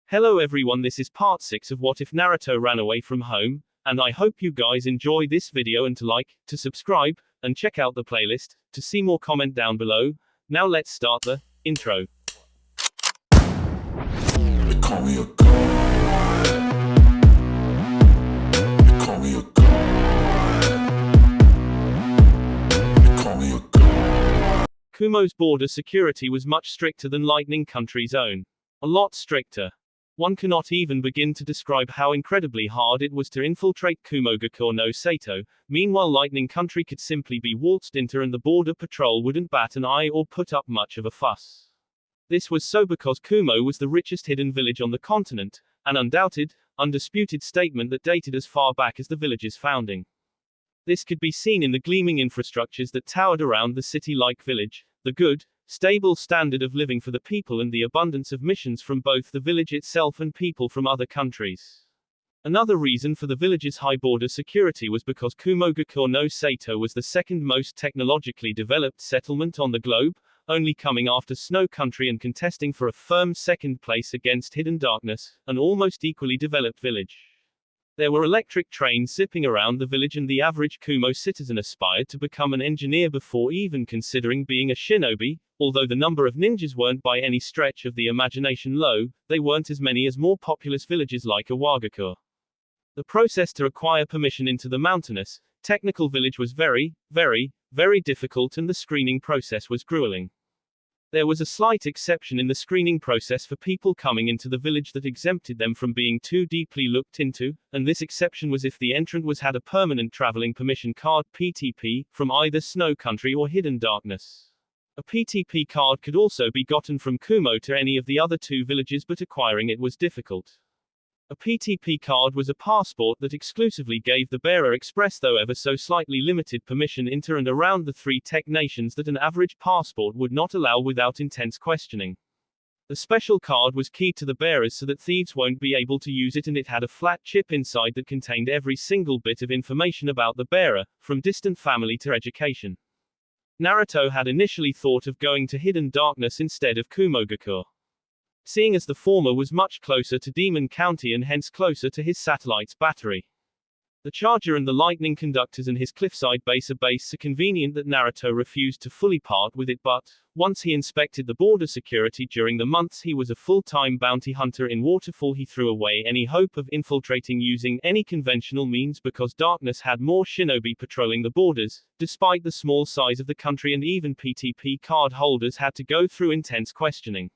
Hello everyone, this is part 6 of What If Naruto Ran Away From Home, and I hope you guys enjoy this video and to like, to subscribe, and check out the playlist, to see more comment down below. Now let's start the intro. They call me a god. They call me a god. They call me a god. Kumo's border security was much stricter than Lightning Country's own. A lot stricter. One cannot even begin to describe how incredibly hard it was to infiltrate Kumo no Sato. Meanwhile, Lightning Country could simply be waltzed into and the border patrol wouldn't bat an eye or put up much of a fuss. This was so because Kumo was the richest hidden village on the continent, an undoubted, undisputed statement that dated as far back as the village's founding. This could be seen in the gleaming infrastructures that towered around the city-like village, the good, stable standard of living for the people and the abundance of missions from both the village itself and people from other countries. Another reason for the village's high border security was because Kumo no Sato was the second most technologically developed settlement on the globe, only coming after Snow Country and contesting for a firm second place against Hidden Darkness, an almost equally developed village. There were electric trains zipping around the village and the average Kumo citizen aspired to become an engineer before even considering being a shinobi. Although the number of ninjas weren't by any stretch of the imagination low, they weren't as many as more populous villages like Awagakure. The process to acquire permission into the mountainous, technical village was very difficult and the screening process was grueling. There was a slight exception in the screening process for people coming into the village that exempted them from being too deeply looked into, and this exception was if the entrant had a permanent traveling permission card (PTP) from either Snow Country or Hidden Darkness. A PTP card could also be gotten from Kumo to any of the other two villages, but acquiring it was difficult. A PTP card was a passport that exclusively gave the bearer express though ever so slightly limited permission into and around the three tech nations that an average passport would not allow without intense questioning. The special card was keyed to the bearers so that thieves won't be able to use it, and it had a flat chip inside that contained every single bit of information about the bearer, from distant family to education. Naruto had initially thought of going to Hidden Darkness instead of Kumogakure, seeing as the former was much closer to Demon County and hence closer to his satellite's battery. The charger and the lightning conductors and his cliffside base are so convenient that Naruto refused to fully part with it, but once he inspected the border security during the months he was a full-time bounty hunter in Waterfall, he threw away any hope of infiltrating using any conventional means because Darkness had more shinobi patrolling the borders, despite the small size of the country, and even PTP card holders had to go through intense questioning.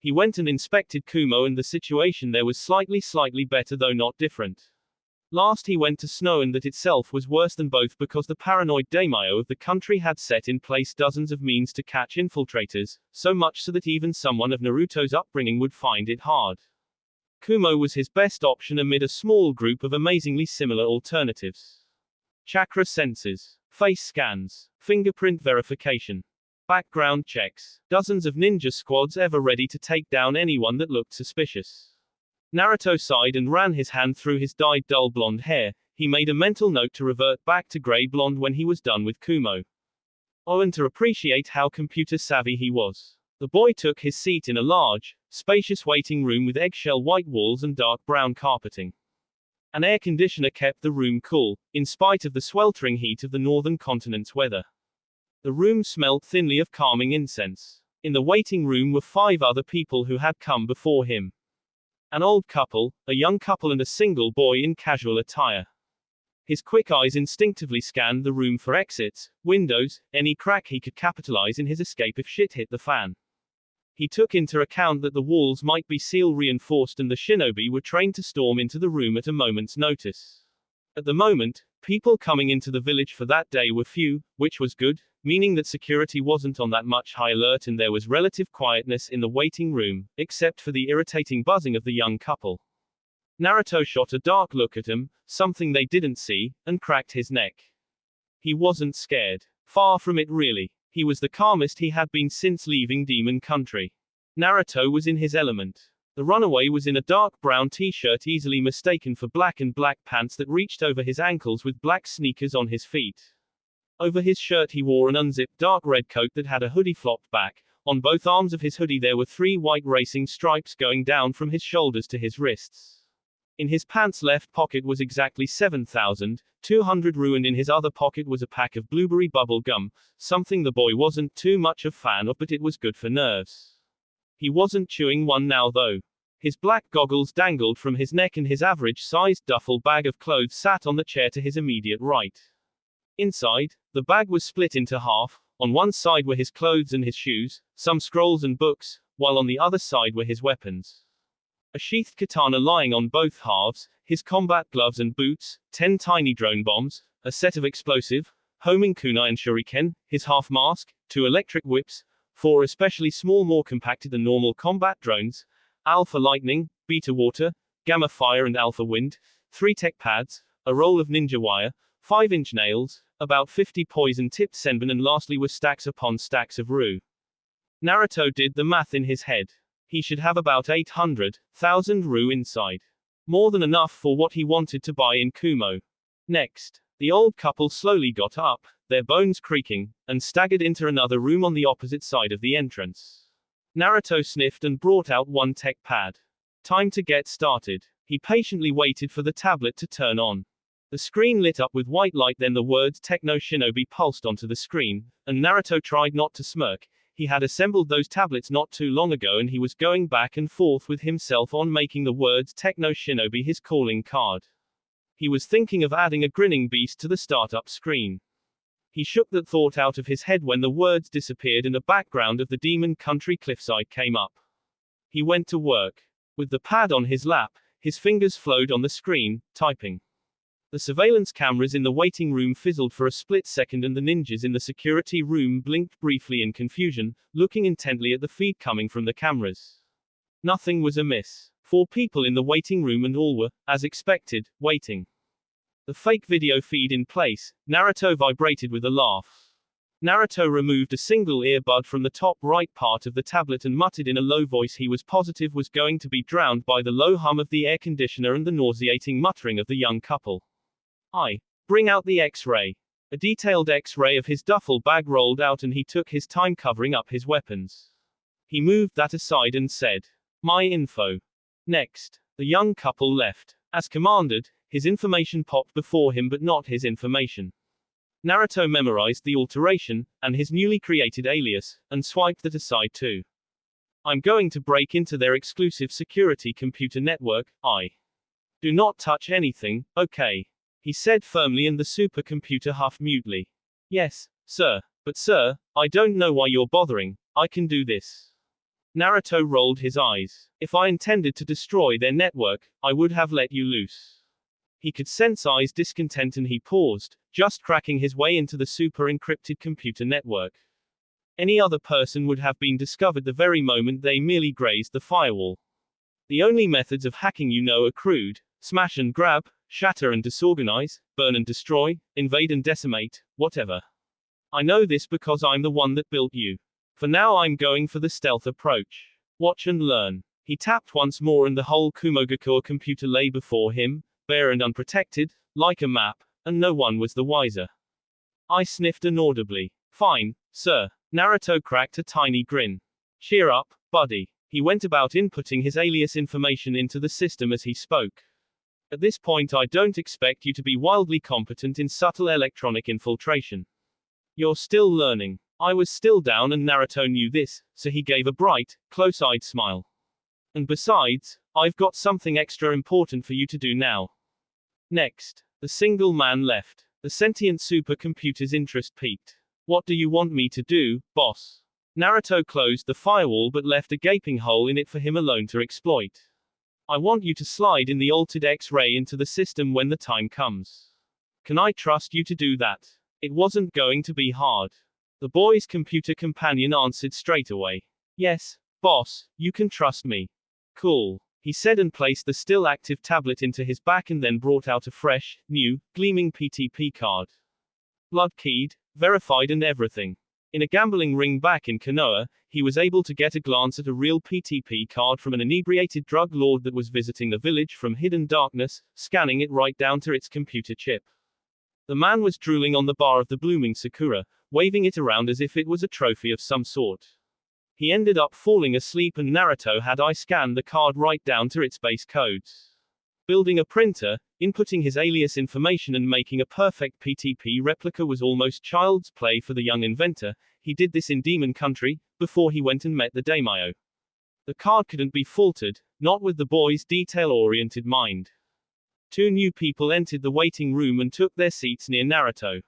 He went and inspected Kumo and the situation there was slightly better though not different. Last he went to Snow and that itself was worse than both because the paranoid daimyo of the country had set in place dozens of means to catch infiltrators, so much so that even someone of Naruto's upbringing would find it hard. Kumo was his best option amid a small group of amazingly similar alternatives. Chakra sensors, face scans, fingerprint verification, background checks, dozens of ninja squads ever ready to take down anyone that looked suspicious. Naruto sighed and ran his hand through his dyed dull blonde hair. He made a mental note to revert back to grey blonde when he was done with Kumo. Oh, and to appreciate how computer savvy he was. The boy took his seat in a large, spacious waiting room with eggshell white walls and dark brown carpeting. An air conditioner kept the room cool, in spite of the sweltering heat of the northern continent's weather. The room smelled thinly of calming incense. In the waiting room were 5 other people who had come before him. An old couple, a young couple and a single boy in casual attire. His quick eyes instinctively scanned the room for exits, windows, any crack he could capitalize in his escape if shit hit the fan. He took into account that the walls might be seal reinforced and the shinobi were trained to storm into the room at a moment's notice. At the moment, people coming into the village for that day were few, which was good, meaning that security wasn't on that much high alert and there was relative quietness in the waiting room, except for the irritating buzzing of the young couple. Naruto shot a dark look at him, something they didn't see, and cracked his neck. He wasn't scared. Far from it really. He was the calmest he had been since leaving Demon Country. Naruto was in his element. The runaway was in a dark brown t-shirt easily mistaken for black and black pants that reached over his ankles with black sneakers on his feet. Over his shirt he wore an unzipped dark red coat that had a hoodie flopped back, On both arms of his hoodie there were 3 white racing stripes going down from his shoulders to his wrists. In his pants left pocket was exactly 7,200 Ru, and in his other pocket was a pack of blueberry bubble gum, something the boy wasn't too much a fan of, but it was good for nerves. He wasn't chewing one now though. His black goggles dangled from his neck and his average-sized duffel bag of clothes sat on the chair to his immediate right. Inside, the bag was split into half. On one side were his clothes and his shoes, some scrolls and books, while on the other side were his weapons. A sheathed katana lying on both halves, his combat gloves and boots, 10 tiny drone bombs, a set of explosive, homing kunai and shuriken, his half mask, 2 electric whips, 4 especially small more compacted than normal combat drones, alpha lightning, beta water, gamma fire and alpha wind, 3 tech pads, a roll of ninja wire, 5-inch nails, about 50 poison-tipped senbon, and lastly were stacks upon stacks of Ru. Naruto did the math in his head. He should have about 800,000 Ru inside. More than enough for what he wanted to buy in Kumo. Next, the old couple slowly got up, their bones creaking, and staggered into another room on the opposite side of the entrance. Naruto sniffed and brought out 1 tech pad. Time to get started. He patiently waited for the tablet to turn on. The screen lit up with white light, then the words Techno Shinobi pulsed onto the screen, and Naruto tried not to smirk. He had assembled those tablets not too long ago and he was going back and forth with himself on making the words Techno Shinobi his calling card. He was thinking of adding a grinning beast to the startup screen. He shook that thought out of his head when the words disappeared and a background of the Demon Country cliffside came up. He went to work. With the pad on his lap, his fingers flowed on the screen, typing. The surveillance cameras in the waiting room fizzled for a split second and the ninjas in the security room blinked briefly in confusion, looking intently at the feed coming from the cameras. Nothing was amiss. 4 people in the waiting room and all were, as expected, waiting. The fake video feed in place, Naruto vibrated with a laugh. Naruto removed a single earbud from the top right part of the tablet and muttered in a low voice he was positive was going to be drowned by the low hum of the air conditioner and the nauseating muttering of the young couple. Bring out the X-ray. A detailed X-ray of his duffel bag rolled out and he took his time covering up his weapons. He moved that aside and said, "My info." Next, the young couple left. As commanded, his information popped before him but not his information. Naruto memorized the alteration, and his newly created alias, and swiped that aside too. I'm going to break into their exclusive security computer network. Do not touch anything, okay? He said firmly and the supercomputer huffed mutely. Yes, sir. But sir, I don't know why you're bothering, I can do this. Naruto rolled his eyes. If I intended to destroy their network, I would have let you loose. He could sense Ai's discontent and he paused, just cracking his way into the super encrypted computer network. Any other person would have been discovered the very moment they merely grazed the firewall. The only methods of hacking are crude: smash and grab, shatter and disorganize, burn and destroy, invade and decimate, whatever. I know this because I'm the one that built you. For now I'm going for the stealth approach. Watch and learn. He tapped once more and the whole Kumogakure computer lay before him, bare and unprotected, like a map, and no one was the wiser. I sniffed inaudibly. Fine, sir. Naruto cracked a tiny grin. Cheer up, buddy. He went about inputting his alias information into the system as he spoke. At this point I don't expect you to be wildly competent in subtle electronic infiltration. You're still learning. I was still down and Naruto knew this, so he gave a bright, close-eyed smile. And besides, I've got something extra important for you to do now. Next, the single man left. The sentient supercomputer's interest peaked. What do you want me to do, boss? Naruto closed the firewall but left a gaping hole in it for him alone to exploit. I want you to slide in the altered X-ray into the system when the time comes. Can I trust you to do that? It wasn't going to be hard. The boy's computer companion answered straight away. Yes, boss, you can trust me. Cool, he said and placed the still active tablet into his back and then brought out a fresh, new, gleaming PTP card. Blood-keyed, verified and everything. In a gambling ring back in Konoha, he was able to get a glance at a real PTP card from an inebriated drug lord that was visiting the village from hidden darkness, scanning it right down to its computer chip. The man was drooling on the bar of the blooming Sakura, waving it around as if it was a trophy of some sort. He ended up falling asleep and Naruto had I scanned the card right down to its base codes. Building a printer, inputting his alias information and making a perfect PTP replica was almost child's play for the young inventor. He did this in Demon Country, before he went and met the daimyo. The card couldn't be faulted, not with the boy's detail-oriented mind. 2 new people entered the waiting room and took their seats near Naruto.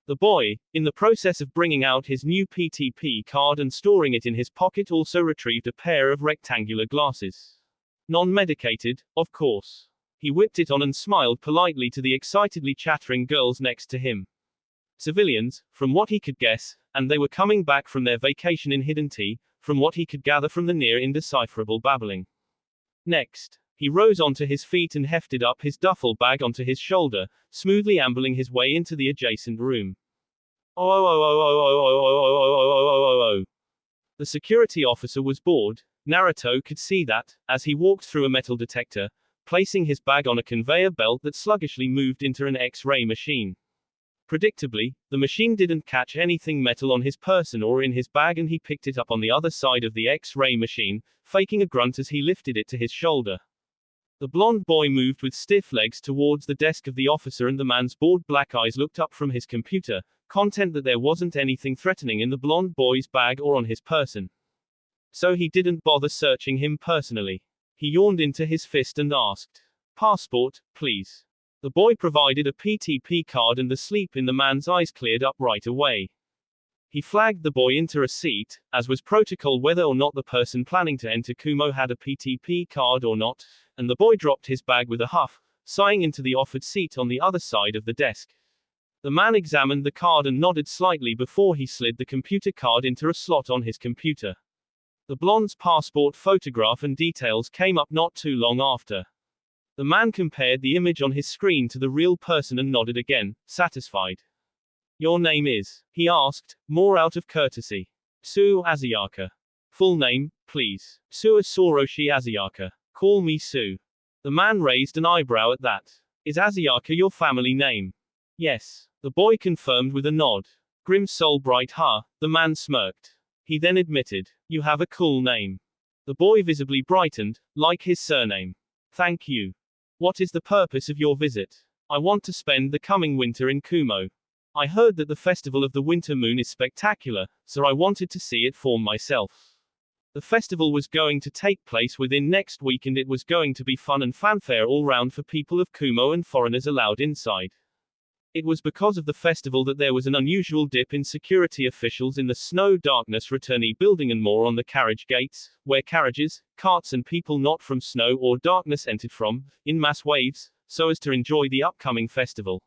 The boy, in the process of bringing out his new PTP card and storing it in his pocket, also retrieved a pair of rectangular glasses. Non-medicated, of course. He whipped it on and smiled politely to the excitedly chattering girls next to him. Civilians, from what he could guess, and they were coming back from their vacation in Hidden Tea, from what he could gather from the near indecipherable babbling. Next, he rose onto his feet and hefted up his duffel bag onto his shoulder, smoothly ambling his way into the adjacent room. Oh. The security officer was bored. Naruto could see that, as he walked through a metal detector, placing his bag on a conveyor belt that sluggishly moved into an X-ray machine. Predictably, the machine didn't catch anything metal on his person or in his bag and he picked it up on the other side of the X-ray machine, faking a grunt as he lifted it to his shoulder. The blonde boy moved with stiff legs towards the desk of the officer and the man's bored black eyes looked up from his computer, content that there wasn't anything threatening in the blonde boy's bag or on his person. So he didn't bother searching him personally. He yawned into his fist and asked, "Passport, please." The boy provided a PTP card and the sleep in the man's eyes cleared up right away. He flagged the boy into a seat, as was protocol whether or not the person planning to enter Kumo had a PTP card or not, and the boy dropped his bag with a huff, sighing into the offered seat on the other side of the desk. The man examined the card and nodded slightly before he slid the computer card into a slot on his computer. The blonde's passport photograph and details came up not too long after. The man compared the image on his screen to the real person and nodded again, satisfied. "Your name is?" he asked, more out of courtesy. "Sue Asayaka." "Full name, please." "Sue Soroshi Asayaka." "Call me Sue." The man raised an eyebrow at that. "Is Asayaka your family name?" "Yes." The boy confirmed with a nod. "Grim soul bright ha," the man smirked. He then admitted, "You have a cool name." The boy visibly brightened, like his surname. "Thank you. What is the purpose of your visit?" "I want to spend the coming winter in Kumo. I heard that the festival of the winter moon is spectacular, so I wanted to see it for myself. The festival was going to take place within next week and it was going to be fun and fanfare all round for people of Kumo and foreigners allowed inside. It was because of the festival that there was an unusual dip in security officials in the snow darkness returnee building and more on the carriage gates, where carriages, carts and people not from snow or darkness entered from, in mass waves, so as to enjoy the upcoming festival.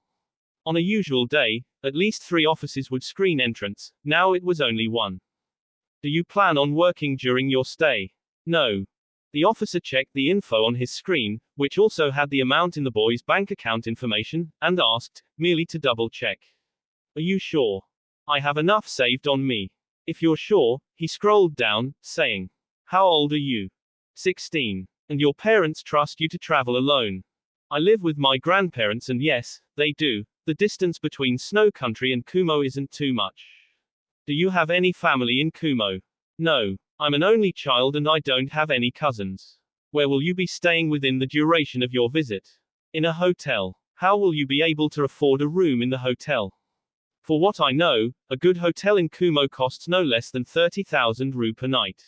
On a usual day, at least 3 offices would screen entrance, now it was only 1. "Do you plan on working during your stay?" "No." The officer checked the info on his screen, which also had the amount in the boy's bank account information, and asked, merely to double check. "Are you sure?" "I have enough saved on me." "If you're sure," he scrolled down, saying, "How old are you?" 16. "And your parents trust you to travel alone?" "I live with my grandparents and yes, they do. The distance between Snow Country and Kumo isn't too much." "Do you have any family in Kumo?" "No. I'm an only child and I don't have any cousins." "Where will you be staying within the duration of your visit?" "In a hotel." "How will you be able to afford a room in the hotel?" "For what I know, a good hotel in Kumo costs no less than 30,000 Ru per night."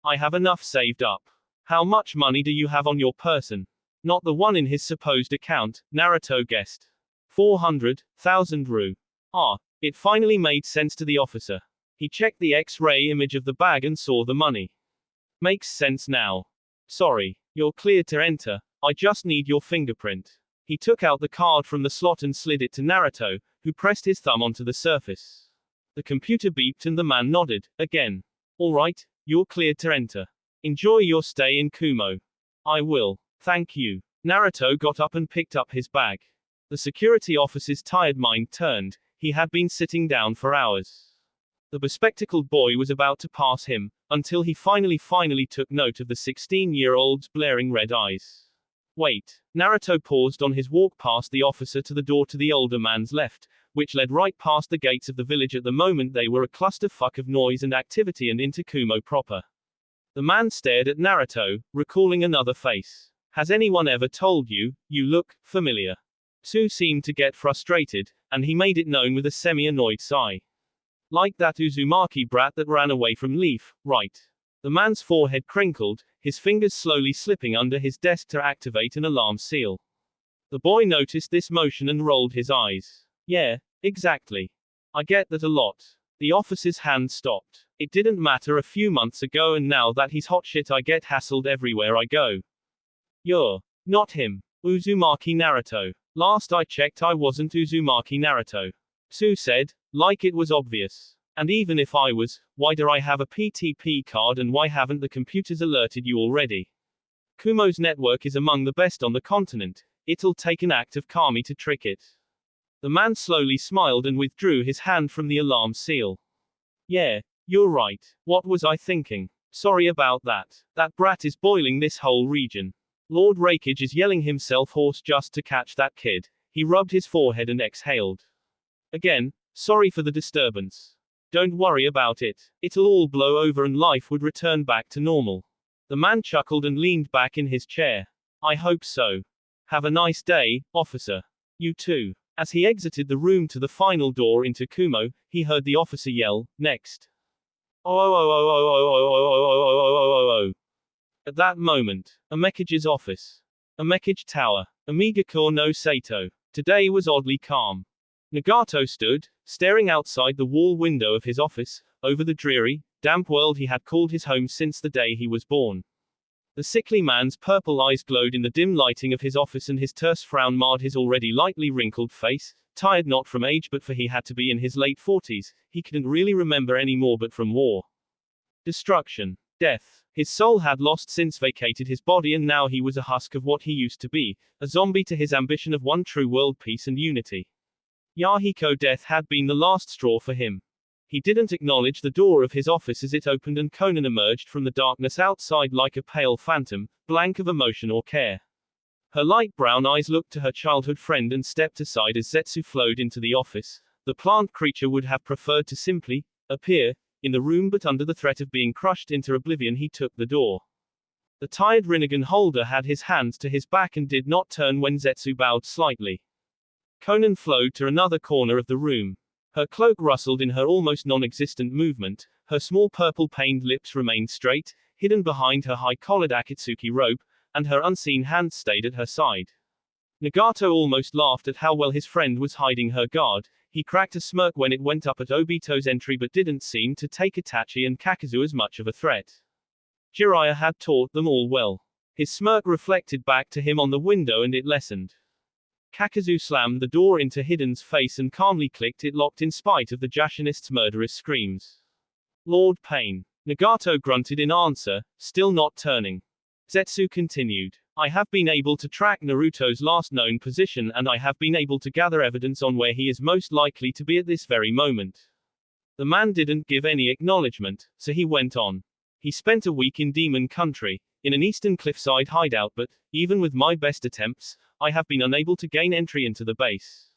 "I have enough saved up." "How much money do you have on your person?" "Not the one in his supposed account," Naruto guessed. 400,000 Ru. Ah, it finally made sense to the officer. He checked the X-ray image of the bag and saw the money. "Makes sense now. Sorry, you're cleared to enter. I just need your fingerprint." He took out the card from the slot and slid it to Naruto, who pressed his thumb onto the surface. The computer beeped and the man nodded, again. "All right, you're cleared to enter. Enjoy your stay in Kumo." "I will. Thank you." Naruto got up and picked up his bag. The security officer's tired mind turned. He had been sitting down for hours. The bespectacled boy was about to pass him, until he finally took note of the 16-year-old's blaring red eyes. Wait. Naruto paused on his walk past the officer to the door to the older man's left, which led right past the gates of the village. At the moment they were a clusterfuck of noise and activity and into Kumo proper. The man stared at Naruto, recalling another face. Has anyone ever told you, you look familiar? Tsu seemed to get frustrated, and he made it known with a semi-annoyed sigh. Like that Uzumaki brat that ran away from Leaf, right? The man's forehead crinkled, his fingers slowly slipping under his desk to activate an alarm seal. The boy noticed this motion and rolled his eyes. Yeah, exactly. I get that a lot. The officer's hand stopped. It didn't matter a few months ago, and now that he's hot shit I get hassled everywhere I go. You're not him. Uzumaki Naruto. Last I checked I wasn't Uzumaki Naruto. Tsu said, like it was obvious. And even if I was, why do I have a PTP card and why haven't the computers alerted you already? Kumo's network is among the best on the continent. It'll take an act of Kami to trick it. The man slowly smiled and withdrew his hand from the alarm seal. Yeah, you're right. What was I thinking? Sorry about that. That brat is boiling this whole region. Lord Rakage is yelling himself hoarse just to catch that kid. He rubbed his forehead and exhaled. Again, sorry for the disturbance. Don't worry about it. It'll all blow over and life would return back to normal. The man chuckled and leaned back in his chair. I hope so. Have a nice day, officer. You too. As he exited the room to the final door into Kumo, he heard the officer yell, next. Oh oh oh oh oh oh oh oh oh oh oh oh oh. At that moment, Amekage's office. Amekage Tower. Amigakure no Sato. Today was oddly calm. Nagato stood, staring outside the wall window of his office, over the dreary, damp world he had called his home since the day he was born. The sickly man's purple eyes glowed in the dim lighting of his office and his terse frown marred his already lightly wrinkled face, tired not from age but for he had to be in his late 40s, he couldn't really remember any more but from war. Destruction. Death. His soul had lost since vacated his body and now he was a husk of what he used to be, a zombie to his ambition of one true world peace and unity. Yahiko death had been the last straw for him. He didn't acknowledge the door of his office as it opened and Conan emerged from the darkness outside like a pale phantom, blank of emotion or care. Her light brown eyes looked to her childhood friend and stepped aside as Zetsu flowed into the office. The plant creature would have preferred to simply appear in the room, but under the threat of being crushed into oblivion he took the door. The tired Rinnegan holder had his hands to his back and did not turn when Zetsu bowed slightly. Conan flowed to another corner of the room. Her cloak rustled in her almost non-existent movement, her small purple-paned lips remained straight, hidden behind her high-collared Akatsuki robe, and her unseen hand stayed at her side. Nagato almost laughed at how well his friend was hiding her guard. He cracked a smirk when it went up at Obito's entry but didn't seem to take Itachi and Kakazu as much of a threat. Jiraiya had taught them all well. His smirk reflected back to him on the window and it lessened. Kakazu slammed the door into Hiden's face and calmly clicked it locked in spite of the Jashinist's murderous screams. Lord Pain. Nagato grunted in answer, still not turning. Zetsu continued. I have been able to track Naruto's last known position and I have been able to gather evidence on where he is most likely to be at this very moment. The man didn't give any acknowledgement, so he went on. He spent a week in Demon Country, in an eastern cliffside hideout but, even with my best attempts, I have been unable to gain entry into the base.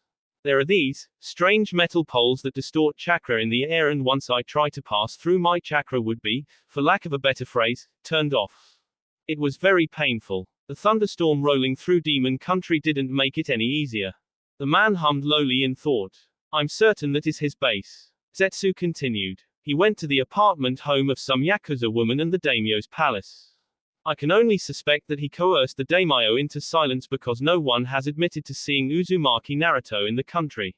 There are these strange metal poles that distort chakra in the air and once I try to pass through my chakra would be, for lack of a better phrase, turned off. It was very painful. The thunderstorm rolling through Demon Country didn't make it any easier. The man hummed lowly in thought. I'm certain that is his base. Zetsu continued. He went to the apartment home of some Yakuza woman and the daimyo's palace. I can only suspect that he coerced the daimyo into silence because no one has admitted to seeing Uzumaki Naruto in the country.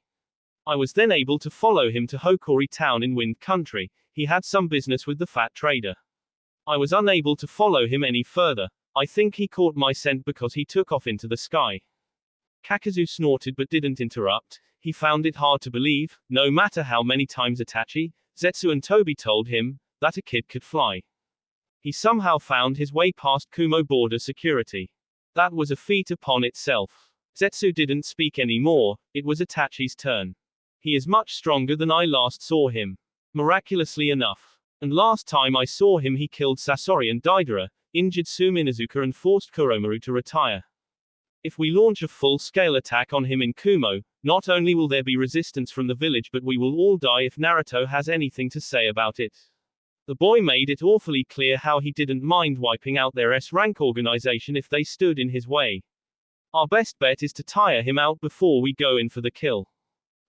I was then able to follow him to Hokori town in Wind Country. He had some business with the fat trader. I was unable to follow him any further. I think he caught my scent because he took off into the sky. Kakazu snorted but didn't interrupt. He found it hard to believe, no matter how many times Itachi, Zetsu and Tobi told him, that a kid could fly. He somehow found his way past Kumo border security. That was a feat upon itself. Zetsu didn't speak anymore, it was Itachi's turn. He is much stronger than I last saw him. Miraculously enough. And last time I saw him he killed Sasori and Deidara, injured Suminazuka and forced Kuromaru to retire. If we launch a full-scale attack on him in Kumo, not only will there be resistance from the village but we will all die if Naruto has anything to say about it. The boy made it awfully clear how he didn't mind wiping out their S-rank organization if they stood in his way. Our best bet is to tire him out before we go in for the kill.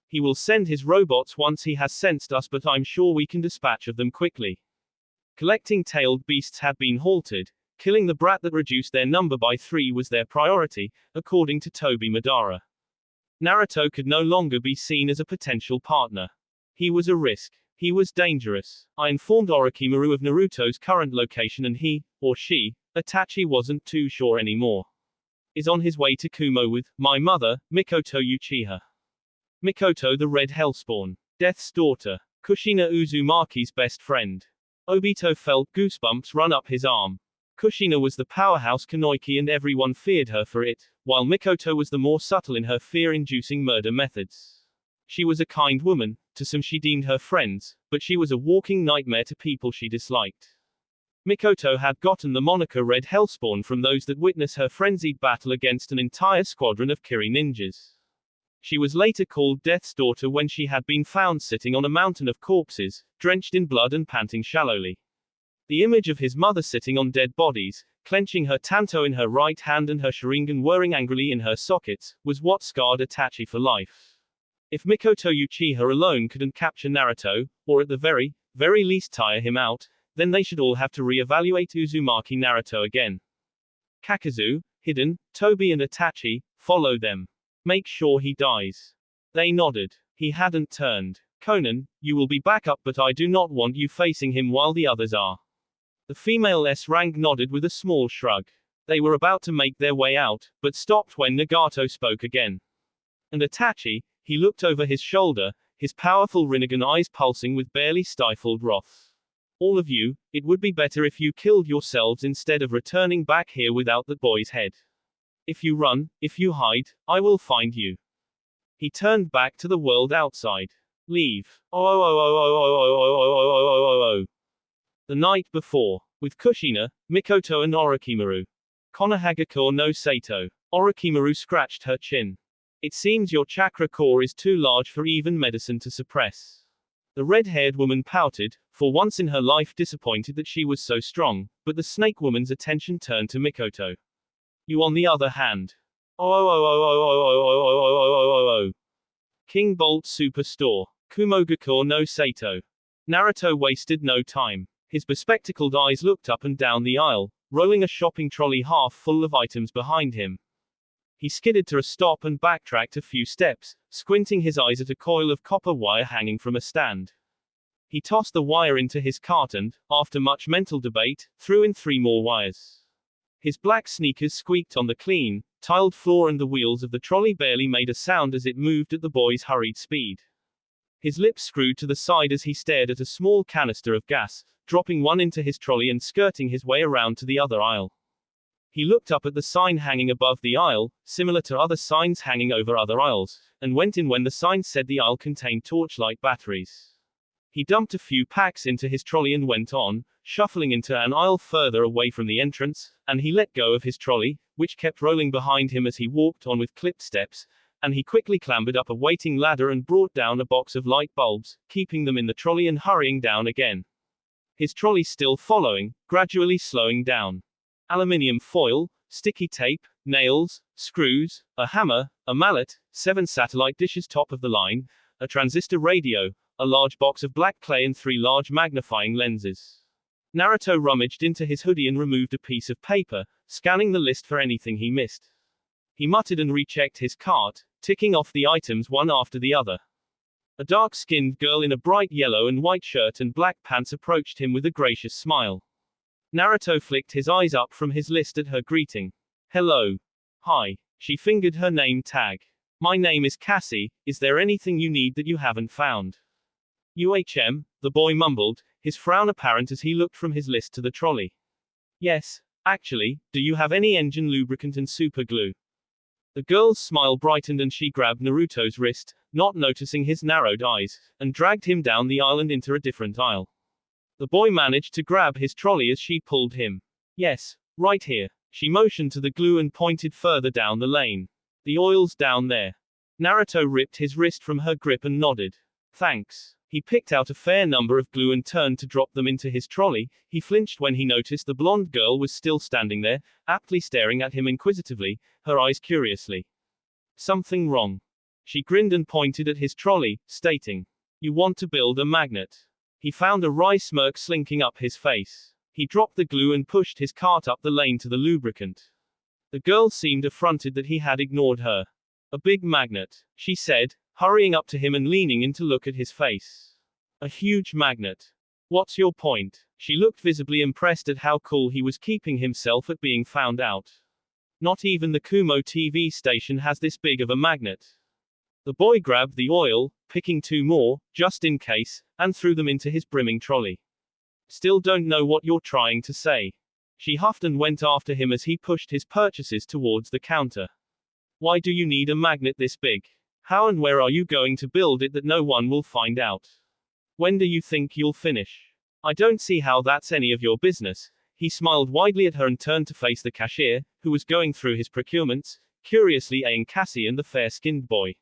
He will send his robots once he has sensed us, but I'm sure we can dispatch of them quickly. Collecting tailed beasts had been halted. Killing the brat that reduced their number by 3 was their priority, according to Toby Madara. Naruto could no longer be seen as a potential partner. He was a risk. He was dangerous. I informed Orochimaru of Naruto's current location and he, or she, Itachi wasn't too sure anymore. Is on his way to Kumo with my mother, Mikoto Uchiha. Mikoto the Red Hellspawn. Death's daughter. Kushina Uzumaki's best friend. Obito felt goosebumps run up his arm. Kushina was the powerhouse Kunoichi and everyone feared her for it, while Mikoto was the more subtle in her fear-inducing murder methods. She was a kind woman, to some she deemed her friends, but she was a walking nightmare to people she disliked. Mikoto had gotten the moniker Red Hellspawn from those that witnessed her frenzied battle against an entire squadron of Kiri ninjas. She was later called Death's Daughter when she had been found sitting on a mountain of corpses, drenched in blood and panting shallowly. The image of his mother sitting on dead bodies, clenching her tanto in her right hand and her sharingan whirring angrily in her sockets, was what scarred Itachi for life. If Mikoto Uchiha alone couldn't capture Naruto, or at the very least tire him out, then they should all have to re-evaluate Uzumaki Naruto again. Kakazu, Hiden, Toby and Itachi, follow them. Make sure he dies. They nodded. He hadn't turned. Conan, you will be back up, but I do not want you facing him while the others are. The female S-rank nodded with a small shrug. They were about to make their way out, but stopped when Nagato spoke again. And Itachi, he looked over his shoulder, his powerful Rinnegan eyes pulsing with barely stifled wrath. All of you, it would be better if you killed yourselves instead of returning back here without that boy's head. If you run, if you hide, I will find you. He turned back to the world outside. Leave. The night before, with Kushina, Mikoto and Orochimaru. Konohagakure no Sato. Orochimaru scratched her chin. It seems your chakra core is too large for even medicine to suppress. The red-haired woman pouted, for once in her life disappointed that she was so strong, but the snake woman's attention turned to Mikoto. You on the other hand. King Bolt Superstore. Kumogakure no Sato. Naruto wasted no time. His bespectacled eyes looked up and down the aisle, rolling a shopping trolley half full of items behind him. He skidded to a stop and backtracked a few steps, squinting his eyes at a coil of copper wire hanging from a stand. He tossed the wire into his cart and, after much mental debate, threw in 3 more wires. His black sneakers squeaked on the clean, tiled floor and the wheels of the trolley barely made a sound as it moved at the boy's hurried speed. His lips screwed to the side as he stared at a small canister of gas, dropping one into his trolley and skirting his way around to the other aisle. He looked up at the sign hanging above the aisle, similar to other signs hanging over other aisles, and went in when the sign said the aisle contained torchlight batteries. He dumped a few packs into his trolley and went on, shuffling into an aisle further away from the entrance, and he let go of his trolley, which kept rolling behind him as he walked on with clipped steps, and he quickly clambered up a waiting ladder and brought down a box of light bulbs, keeping them in the trolley and hurrying down again. His trolley still following, gradually slowing down. Aluminium foil, sticky tape, nails, screws, a hammer, a mallet, 7 satellite dishes top of the line, a transistor radio, a large box of black clay and 3 large magnifying lenses. Naruto rummaged into his hoodie and removed a piece of paper, scanning the list for anything he missed. He muttered and rechecked his cart, ticking off the items one after the other. A dark-skinned girl in a bright yellow and white shirt and black pants approached him with a gracious smile. Naruto flicked his eyes up from his list at her greeting. Hello. Hi. She fingered her name tag. My name is Cassie, is there anything you need that you haven't found? The boy mumbled, his frown apparent as he looked from his list to the trolley. Yes, actually, do you have any engine lubricant and super glue? The girl's smile brightened and she grabbed Naruto's wrist, not noticing his narrowed eyes, and dragged him down the aisle and into a different aisle. The boy managed to grab his trolley as she pulled him. Yes, right here. She motioned to the glue and pointed further down the lane. The oil's down there. Naruto ripped his wrist from her grip and nodded. Thanks. He picked out a fair number of glue and turned to drop them into his trolley. He flinched when he noticed the blonde girl was still standing there, aptly staring at him inquisitively, her eyes curiously. Something wrong. She grinned and pointed at his trolley, stating, "You want to build a magnet." He found a wry smirk slinking up his face. He dropped the glue and pushed his cart up the lane to the lubricant. The girl seemed affronted that he had ignored her. "A big magnet," she said, hurrying up to him and leaning in to look at his face. "A huge magnet. What's your point?" She looked visibly impressed at how cool he was keeping himself at being found out. "Not even the Kumo TV station has this big of a magnet." The boy grabbed the oil, picking 2 more, just in case, and threw them into his brimming trolley. "Still don't know what you're trying to say." She huffed and went after him as he pushed his purchases towards the counter. "Why do you need a magnet this big? How and where are you going to build it that no one will find out? When do you think you'll finish? I don't see how that's any of your business." He smiled widely at her and turned to face the cashier, who was going through his procurements, curiously eyeing Cassie and the fair-skinned boy.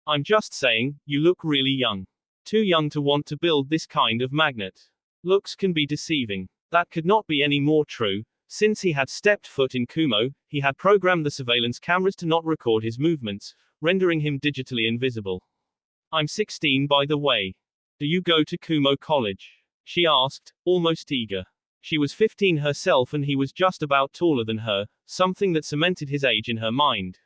"I'm just saying, you look really young. Too young to want to build this kind of magnet. Looks can be deceiving." That could not be any more true. Since he had stepped foot in Kumo, he had programmed the surveillance cameras to not record his movements, rendering him digitally invisible. "I'm 16 by the way. Do you go to Kumo College?" she asked, almost eager. She was 15 herself and he was just about taller than her, something that cemented his age in her mind.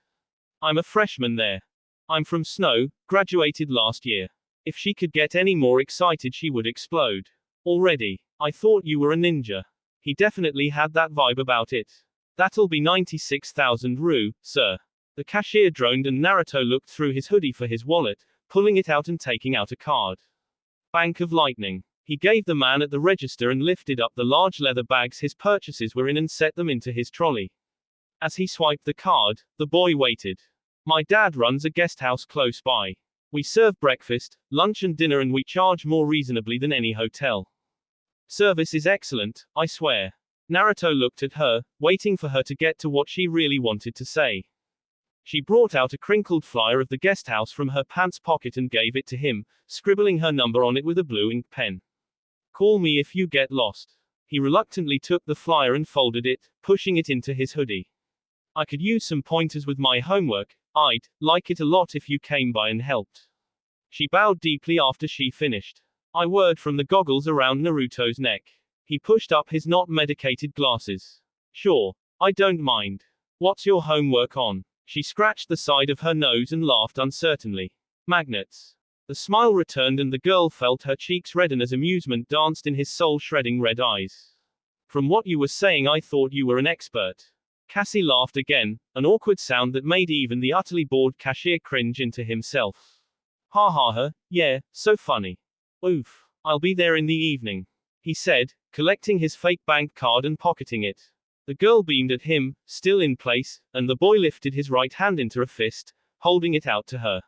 "I'm a freshman there. I'm from Snow, graduated last year." If she could get any more excited she would explode. "Already? I thought you were a ninja." He definitely had that vibe about it. "That'll be 96,000 Ru, sir." The cashier droned and Naruto looked through his hoodie for his wallet, pulling it out and taking out a card. Bank of Lightning. He gave the man at the register and lifted up the large leather bags his purchases were in and set them into his trolley. As he swiped the card, the boy waited. "My dad runs a guest house close by. We serve breakfast, lunch and dinner and we charge more reasonably than any hotel. Service is excellent, I swear." Naruto looked at her, waiting for her to get to what she really wanted to say. She brought out a crinkled flyer of the guest house from her pants pocket and gave it to him, scribbling her number on it with a blue ink pen. "Call me if you get lost." He reluctantly took the flyer and folded it, pushing it into his hoodie. "I could use some pointers with my homework. I'd like it a lot if you came by and helped." She bowed deeply after she finished. I whirred from the goggles around Naruto's neck. He pushed up his not medicated glasses. "Sure. I don't mind. What's your homework on?" She scratched the side of her nose and laughed uncertainly. "Magnets." The smile returned and the girl felt her cheeks redden as amusement danced in his soul-shredding red eyes. "From what you were saying I thought you were an expert." Cassie laughed again, an awkward sound that made even the utterly bored cashier cringe into himself. "Ha ha ha, yeah, so funny. Oof. I'll be there in the evening," he said, collecting his fake bank card and pocketing it. The girl beamed at him, still in place, and the boy lifted his right hand into a fist, holding it out to her.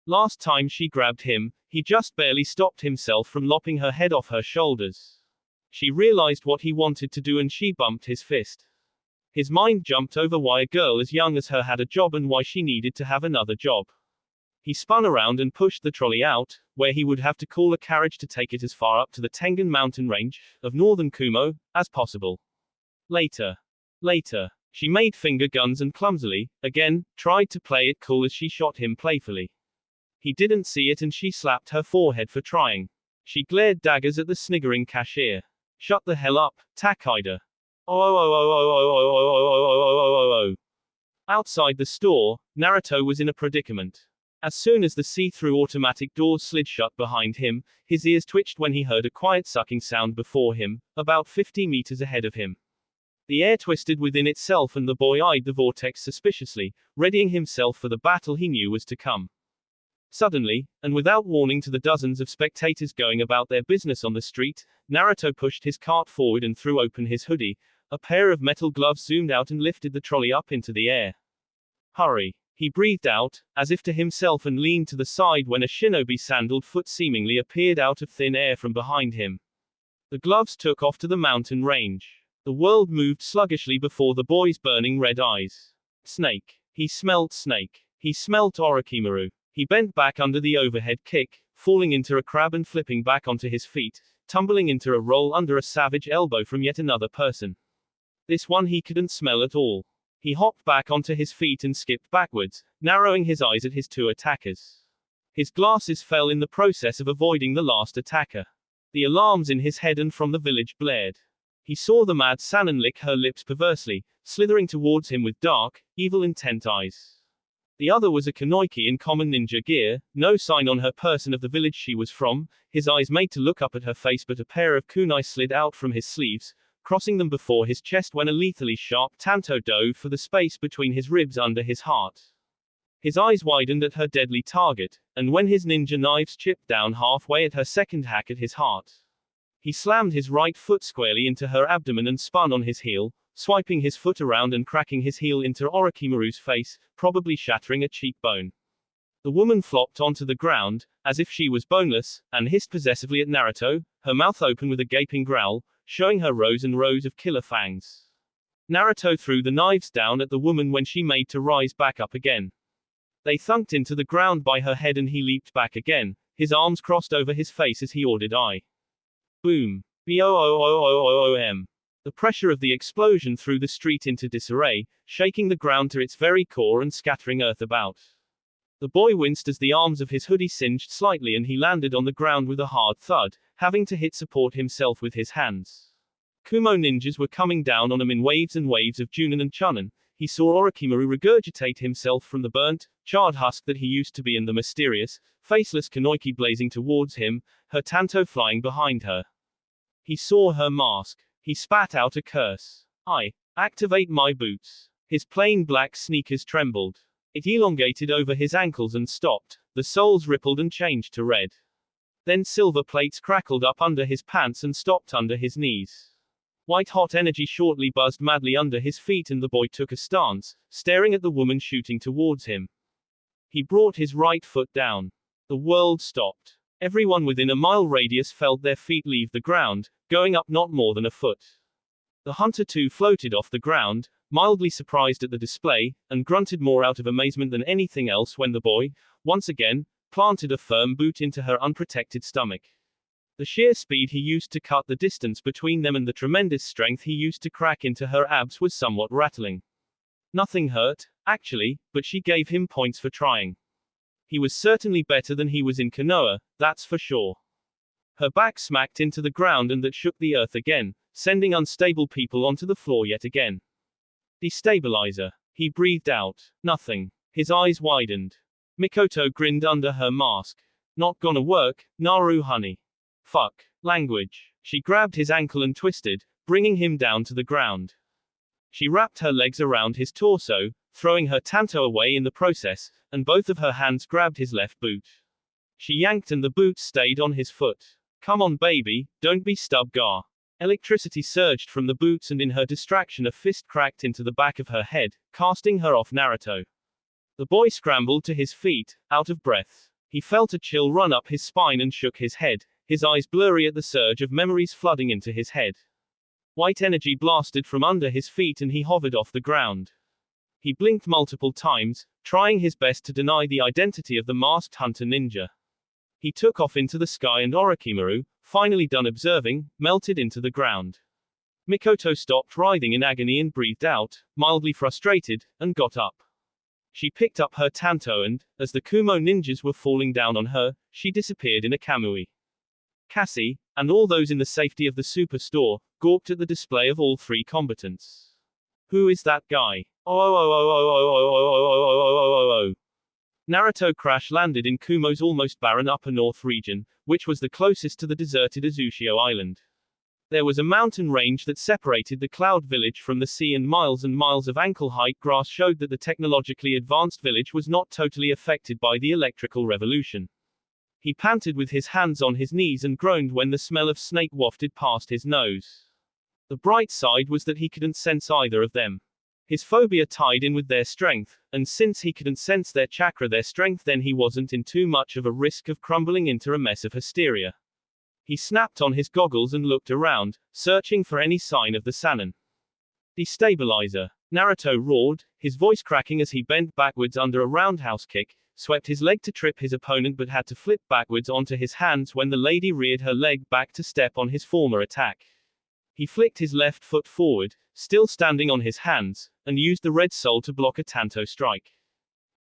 Last time she grabbed him, he just barely stopped himself from lopping her head off her shoulders. She realized what he wanted to do and she bumped his fist. His mind jumped over why a girl as young as her had a job and why she needed to have another job. He spun around and pushed the trolley out, where he would have to call a carriage to take it as far up to the Tengen mountain range of northern Kumo as possible. Later. She made finger guns and clumsily, again, tried to play it cool as she shot him playfully. He didn't see it and she slapped her forehead for trying. She glared daggers at the sniggering cashier. "Shut the hell up, Takida." Oh. Outside the store, Naruto was in a predicament. As soon as the see-through automatic doors slid shut behind him, his ears twitched when he heard a quiet sucking sound before him, about 50 meters ahead of him. The air twisted within itself and the boy eyed the vortex suspiciously, readying himself for the battle he knew was to come. Suddenly, and without warning to the dozens of spectators going about their business on the street, Naruto pushed his cart forward and threw open his hoodie. A pair of metal gloves zoomed out and lifted the trolley up into the air. "Hurry." He breathed out, as if to himself and leaned to the side when a shinobi-sandaled foot seemingly appeared out of thin air from behind him. The gloves took off to the mountain range. The world moved sluggishly before the boy's burning red eyes. Snake. He smelt snake. He smelt Orochimaru. He bent back under the overhead kick, falling into a crab and flipping back onto his feet, tumbling into a roll under a savage elbow from yet another person. This one he couldn't smell at all. He hopped back onto his feet and skipped backwards, narrowing his eyes at his two attackers. His glasses fell in the process of avoiding the last attacker. The alarms in his head and from the village blared. He saw the mad Sanin lick her lips perversely, slithering towards him with dark, evil intent eyes. The other was a Kunoichi in common ninja gear, no sign on her person of the village she was from, his eyes made to look up at her face, but a pair of kunai slid out from his sleeves, crossing them before his chest when a lethally sharp tanto dove for the space between his ribs under his heart. His eyes widened at her deadly target, and when his ninja knives chipped down halfway at her second hack at his heart, he slammed his right foot squarely into her abdomen and spun on his heel, swiping his foot around and cracking his heel into Orochimaru's face, probably shattering a cheekbone. The woman flopped onto the ground, as if she was boneless, and hissed possessively at Naruto, her mouth open with a gaping growl, showing her rows and rows of killer fangs. Naruto threw the knives down at the woman when she made to rise back up again. They thunked into the ground by her head and he leaped back again, his arms crossed over his face as he ordered I. Boom. Boom. The pressure of the explosion threw the street into disarray, shaking the ground to its very core and scattering earth about. The boy winced as the arms of his hoodie singed slightly and he landed on the ground with a hard thud, having to hit support himself with his hands. Kumo ninjas were coming down on him in waves and waves of Junin and Chunin. He saw Orochimaru regurgitate himself from the burnt, charred husk that he used to be and the mysterious, faceless Kunoichi blazing towards him, her tanto flying behind her. He saw her mask. He spat out a curse. I activate my boots. His plain black sneakers trembled. It elongated over his ankles and stopped. The soles rippled and changed to red. Then silver plates crackled up under his pants and stopped under his knees. White-hot energy shortly buzzed madly under his feet and the boy took a stance, staring at the woman shooting towards him. He brought his right foot down. The world stopped. Everyone within a mile radius felt their feet leave the ground, going up not more than a foot. The hunter too floated off the ground, mildly surprised at the display, and grunted more out of amazement than anything else when the boy, once again, planted a firm boot into her unprotected stomach. The sheer speed he used to cut the distance between them and the tremendous strength he used to crack into her abs was somewhat rattling. Nothing hurt, actually, but she gave him points for trying. He was certainly better than he was in Konoha, that's for sure. Her back smacked into the ground and that shook the earth again, sending unstable people onto the floor yet again. Destabilizer. He breathed out. Nothing. His eyes widened. Mikoto grinned under her mask. Not gonna work, Naru honey. Fuck. Language. She grabbed his ankle and twisted, bringing him down to the ground. She wrapped her legs around his torso, throwing her tanto away in the process, and both of her hands grabbed his left boot. She yanked and the boot stayed on his foot. Come on baby, don't be stub gar. Electricity surged from the boots and in her distraction a fist cracked into the back of her head, casting her off Naruto. The boy scrambled to his feet, out of breath. He felt a chill run up his spine and shook his head, his eyes blurry at the surge of memories flooding into his head. White energy blasted from under his feet and he hovered off the ground. He blinked multiple times, trying his best to deny the identity of the masked hunter ninja. He took off into the sky and Orochimaru, finally done observing, melted into the ground. Mikoto stopped writhing in agony and breathed out, mildly frustrated, and got up. She picked up her tanto and, as the Kumo ninjas were falling down on her, she disappeared in a kamui. Cassie, and all those in the safety of the superstore, gawked at the display of all three combatants. Who is that guy? Naruto crash-landed in Kumo's almost barren upper north region, which was the closest to the deserted Azushio Island. There was a mountain range that separated the cloud village from the sea and miles of ankle-height grass showed that the technologically advanced village was not totally affected by the electrical revolution. He panted with his hands on his knees and groaned when the smell of snake wafted past his nose. The bright side was that he couldn't sense either of them. His phobia tied in with their strength, and since he couldn't sense their chakra, their strength, then he wasn't in too much of a risk of crumbling into a mess of hysteria. He snapped on his goggles and looked around, searching for any sign of the Sannin. Destabilizer. Naruto roared, his voice cracking as he bent backwards under a roundhouse kick, swept his leg to trip his opponent but had to flip backwards onto his hands when the lady reared her leg back to step on his former attack. He flicked his left foot forward, still standing on his hands, and used the red soul to block a Tanto strike.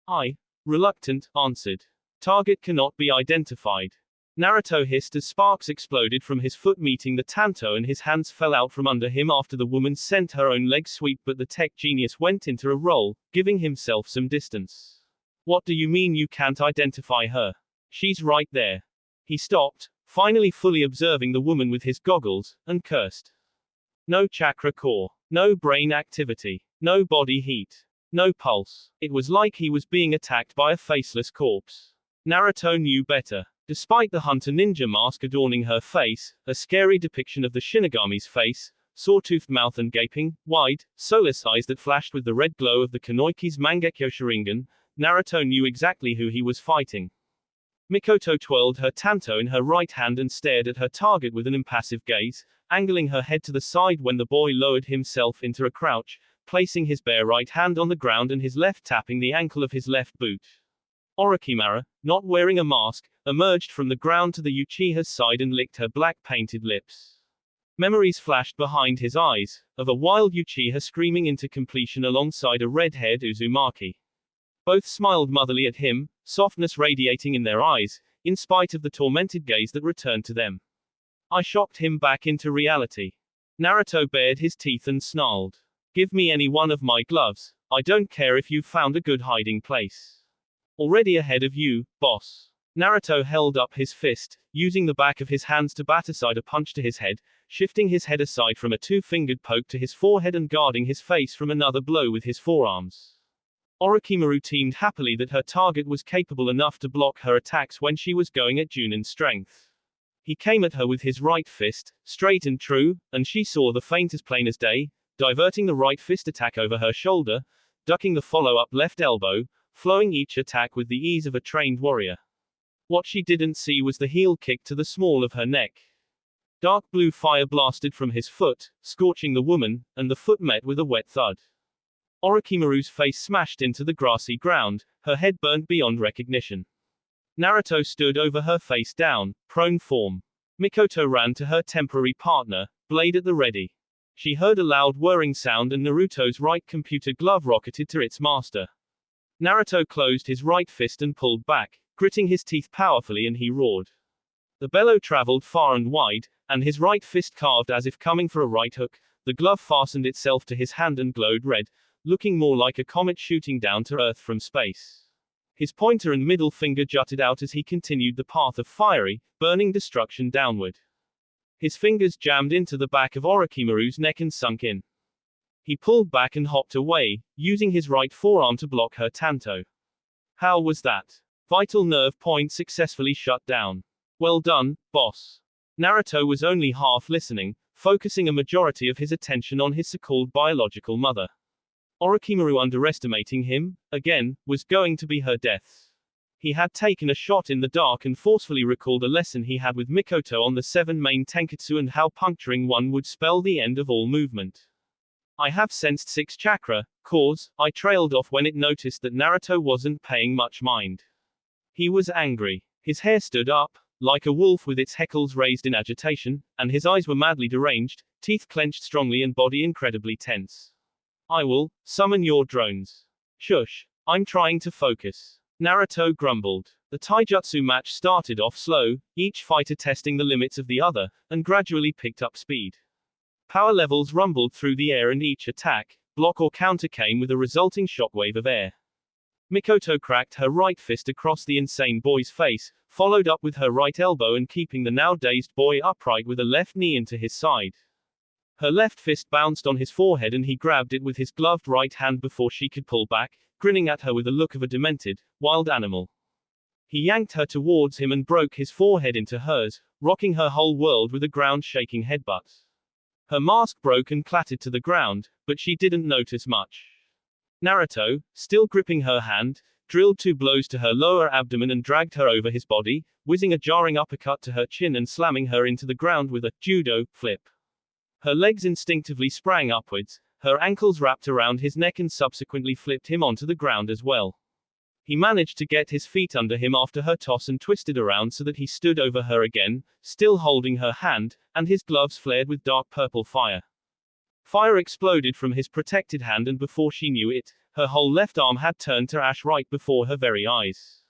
I, reluctant, answered. Target cannot be identified. Naruto hissed as sparks exploded from his foot meeting the Tanto and his hands fell out from under him after the woman sent her own leg sweep but the tech genius went into a roll, giving himself some distance. What do you mean you can't identify her? She's right there. He stopped, finally fully observing the woman with his goggles, and cursed. No chakra core. No brain activity. No body heat. No pulse. It was like he was being attacked by a faceless corpse. Naruto knew better. Despite the hunter ninja mask adorning her face, a scary depiction of the Shinigami's face, saw-toothed mouth and gaping, wide, soulless eyes that flashed with the red glow of the Kunoichi's Mangekyo Sharingan, Naruto knew exactly who he was fighting. Mikoto twirled her Tanto in her right hand and stared at her target with an impassive gaze, angling her head to the side when the boy lowered himself into a crouch, placing his bare right hand on the ground and his left tapping the ankle of his left boot. Orochimaru, not wearing a mask, emerged from the ground to the Uchiha's side and licked her black-painted lips. Memories flashed behind his eyes, of a wild Uchiha screaming into completion alongside a red-haired Uzumaki. Both smiled motherly at him, softness radiating in their eyes, in spite of the tormented gaze that returned to them. I shocked him back into reality. Naruto bared his teeth and snarled. Give me any one of my gloves, I don't care if you've found a good hiding place. Already ahead of you, boss. Naruto held up his fist, using the back of his hands to bat aside a punch to his head, shifting his head aside from a two-fingered poke to his forehead and guarding his face from another blow with his forearms. Orochimaru teamed happily that her target was capable enough to block her attacks when she was going at Junin strength. He came at her with his right fist, straight and true, and she saw the feint as plain as day, diverting the right fist attack over her shoulder, ducking the follow-up left elbow, flowing each attack with the ease of a trained warrior. What she didn't see was the heel kick to the small of her neck. Dark blue fire blasted from his foot, scorching the woman, and the foot met with a wet thud. Orochimaru's face smashed into the grassy ground, her head burned beyond recognition. Naruto stood over her face down, prone form. Mikoto ran to her temporary partner, blade at the ready. She heard a loud whirring sound and Naruto's right computer glove rocketed to its master. Naruto closed his right fist and pulled back, gritting his teeth powerfully and he roared. The bellow traveled far and wide, and his right fist carved as if coming for a right hook, the glove fastened itself to his hand and glowed red, looking more like a comet shooting down to Earth from space. His pointer and middle finger jutted out as he continued the path of fiery, burning destruction downward. His fingers jammed into the back of Orochimaru's neck and sunk in. He pulled back and hopped away, using his right forearm to block her Tanto. How was that? Vital nerve point successfully shut down. Well done, boss. Naruto was only half listening, focusing a majority of his attention on his so-called biological mother. Orochimaru underestimating him, again, was going to be her death. He had taken a shot in the dark and forcefully recalled a lesson he had with Mikoto on the 7 main tenketsu and how puncturing one would spell the end of all movement. I have sensed 6 chakra cores, I trailed off when it noticed that Naruto wasn't paying much mind. He was angry. His hair stood up, like a wolf with its hackles raised in agitation, and his eyes were madly deranged, teeth clenched strongly and body incredibly tense. I will summon your drones. Shush. I'm trying to focus. Naruto grumbled. The taijutsu match started off slow, each fighter testing the limits of the other, and gradually picked up speed. Power levels rumbled through the air and each attack, block or counter came with a resulting shockwave of air. Mikoto cracked her right fist across the insane boy's face, followed up with her right elbow and keeping the now dazed boy upright with a left knee into his side. Her left fist bounced on his forehead and he grabbed it with his gloved right hand before she could pull back, grinning at her with the look of a demented, wild animal. He yanked her towards him and broke his forehead into hers, rocking her whole world with a ground-shaking headbutt. Her mask broke and clattered to the ground, but she didn't notice much. Naruto, still gripping her hand, drilled 2 blows to her lower abdomen and dragged her over his body, whizzing a jarring uppercut to her chin and slamming her into the ground with a judo flip. Her legs instinctively sprang upwards, her ankles wrapped around his neck and subsequently flipped him onto the ground as well. He managed to get his feet under him after her toss and twisted around so that he stood over her again, still holding her hand, and his gloves flared with dark purple fire. Fire exploded from his protected hand, and before she knew it, her whole left arm had turned to ash right before her very eyes.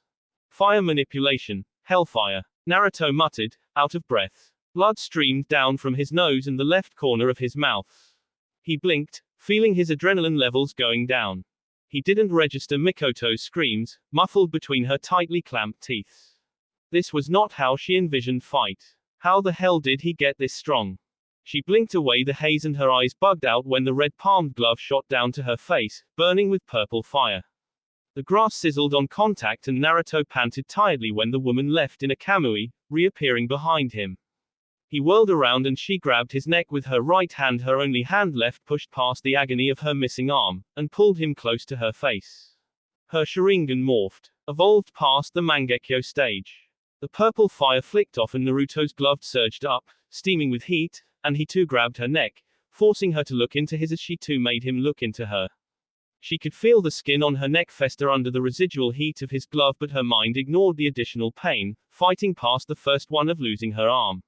Fire manipulation, hellfire, Naruto muttered, out of breath. Blood streamed down from his nose and the left corner of his mouth. He blinked, feeling his adrenaline levels going down. He didn't register Mikoto's screams, muffled between her tightly clamped teeth. This was not how she envisioned fight. How the hell did he get this strong? She blinked away the haze and her eyes bugged out when the red-palmed glove shot down to her face, burning with purple fire. The grass sizzled on contact and Naruto panted tiredly when the woman left in a kamui, reappearing behind him. He whirled around and she grabbed his neck with her right hand, her only hand left, pushed past the agony of her missing arm, and pulled him close to her face. Her Sharingan morphed, evolved past the Mangekyo stage. The purple fire flicked off and Naruto's glove surged up, steaming with heat, and he too grabbed her neck, forcing her to look into his as she too made him look into her. She could feel the skin on her neck fester under the residual heat of his glove, but her mind ignored the additional pain, fighting past the first one of losing her arm.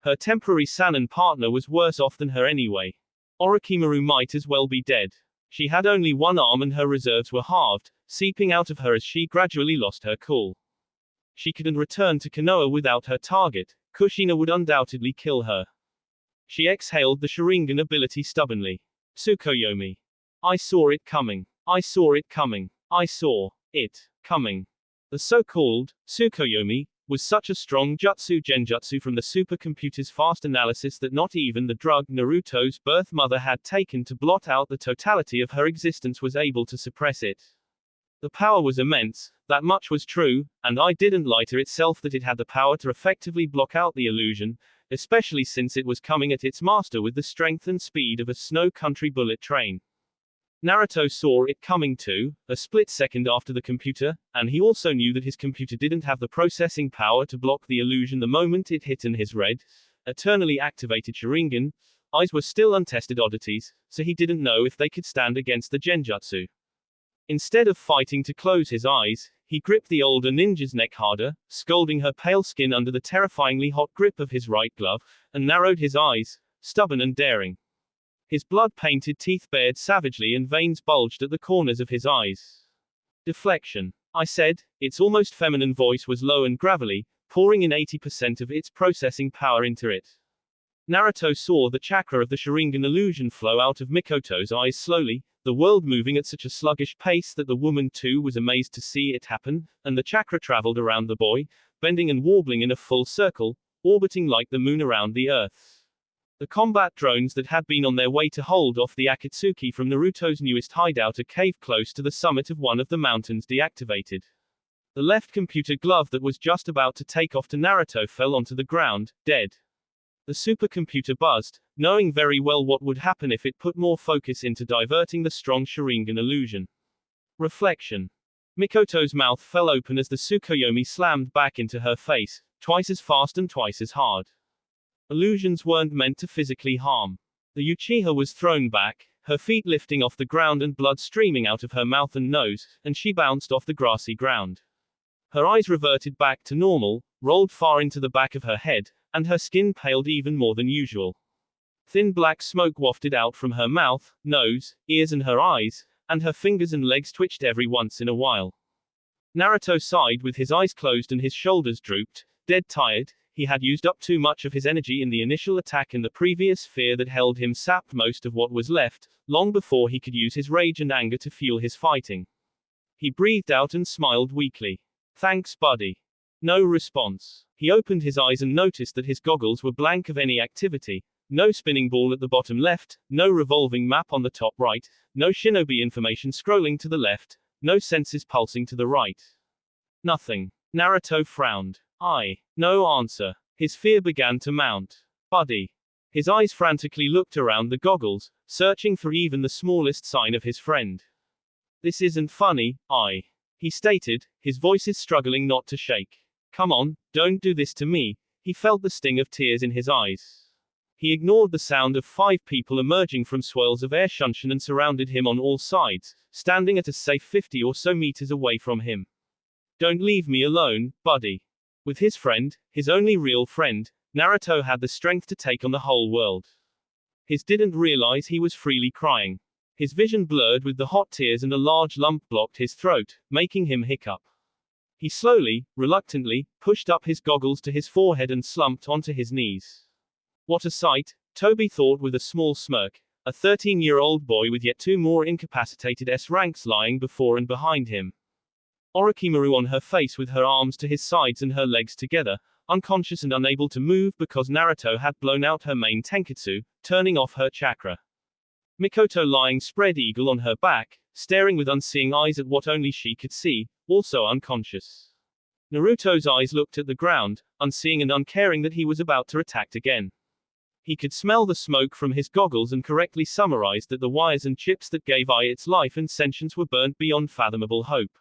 Her temporary Sannin partner was worse off than her anyway. Orochimaru might as well be dead. She had only one arm and her reserves were halved, seeping out of her as she gradually lost her cool. She couldn't return to Konoha without her target. Kushina would undoubtedly kill her. She exhaled the Sharingan ability stubbornly. Tsukuyomi. I saw it coming. I saw it coming. I saw it coming. The so-called Tsukuyomi was such a strong jutsu genjutsu from the supercomputer's fast analysis that not even the drug Naruto's birth mother had taken to blot out the totality of her existence was able to suppress it. The power was immense, that much was true, and I didn't lie to itself that it had the power to effectively block out the illusion, especially since it was coming at its master with the strength and speed of a snow country bullet train. Naruto saw it coming too, a split second after the computer, and he also knew that his computer didn't have the processing power to block the illusion the moment it hit, and his red, eternally activated Sharingan eyes were still untested oddities, so he didn't know if they could stand against the genjutsu. Instead of fighting to close his eyes, he gripped the older ninja's neck harder, scalding her pale skin under the terrifyingly hot grip of his right glove, and narrowed his eyes, stubborn and daring. His blood-painted teeth bared savagely and veins bulged at the corners of his eyes. Deflection. I said. Its almost feminine voice was low and gravelly, pouring in 80% of its processing power into it. Naruto saw the chakra of the Sharingan illusion flow out of Mikoto's eyes slowly, the world moving at such a sluggish pace that the woman too was amazed to see it happen, and the chakra traveled around the boy, bending and warbling in a full circle, orbiting like the moon around the earth. The combat drones that had been on their way to hold off the Akatsuki from Naruto's newest hideout, a cave close to the summit of one of the mountains, deactivated. The left computer glove that was just about to take off to Naruto fell onto the ground, dead. The supercomputer buzzed, knowing very well what would happen if it put more focus into diverting the strong Sharingan illusion. Reflection. Mikoto's mouth fell open as the Tsukuyomi slammed back into her face, twice as fast and twice as hard. Illusions weren't meant to physically harm. The Uchiha was thrown back, her feet lifting off the ground and blood streaming out of her mouth and nose, and she bounced off the grassy ground. Her eyes reverted back to normal, rolled far into the back of her head, and her skin paled even more than usual. Thin black smoke wafted out from her mouth, nose, ears and her eyes, and her fingers and legs twitched every once in a while. Naruto sighed with his eyes closed and his shoulders drooped, dead tired. He had used up too much of his energy in the initial attack, and the previous fear that held him sapped most of what was left, long before he could use his rage and anger to fuel his fighting. He breathed out and smiled weakly. Thanks, buddy. No response. He opened his eyes and noticed that his goggles were blank of any activity. No spinning ball at the bottom left, no revolving map on the top right, no shinobi information scrolling to the left, no senses pulsing to the right. Nothing. Naruto frowned. No answer. His fear began to mount. Buddy. His eyes frantically looked around the goggles, searching for even the smallest sign of his friend. This isn't funny. he stated, his voice struggling not to shake. Come on, don't do this to me. He felt the sting of tears in his eyes. He ignored the sound of 5 people emerging from swirls of air shunshun and surrounded him on all sides, standing at a safe 50 or so meters away from him. Don't leave me alone, buddy. With his friend, his only real friend, Naruto had the strength to take on the whole world. His didn't realize he was freely crying. His vision blurred with the hot tears and a large lump blocked his throat, making him hiccup. He slowly, reluctantly, pushed up his goggles to his forehead and slumped onto his knees. What a sight, Toby thought with a small smirk, a 13-year-old boy with yet 2 more incapacitated S-ranks lying before and behind him. Orochimaru on her face with her arms to his sides and her legs together, unconscious and unable to move because Naruto had blown out her main tenketsu, turning off her chakra. Mikoto lying spread eagle on her back, staring with unseeing eyes at what only she could see, also unconscious. Naruto's eyes looked at the ground, unseeing and uncaring that he was about to attack again. He could smell the smoke from his goggles and correctly summarized that the wires and chips that gave Ai its life and sentience were burnt beyond fathomable hope.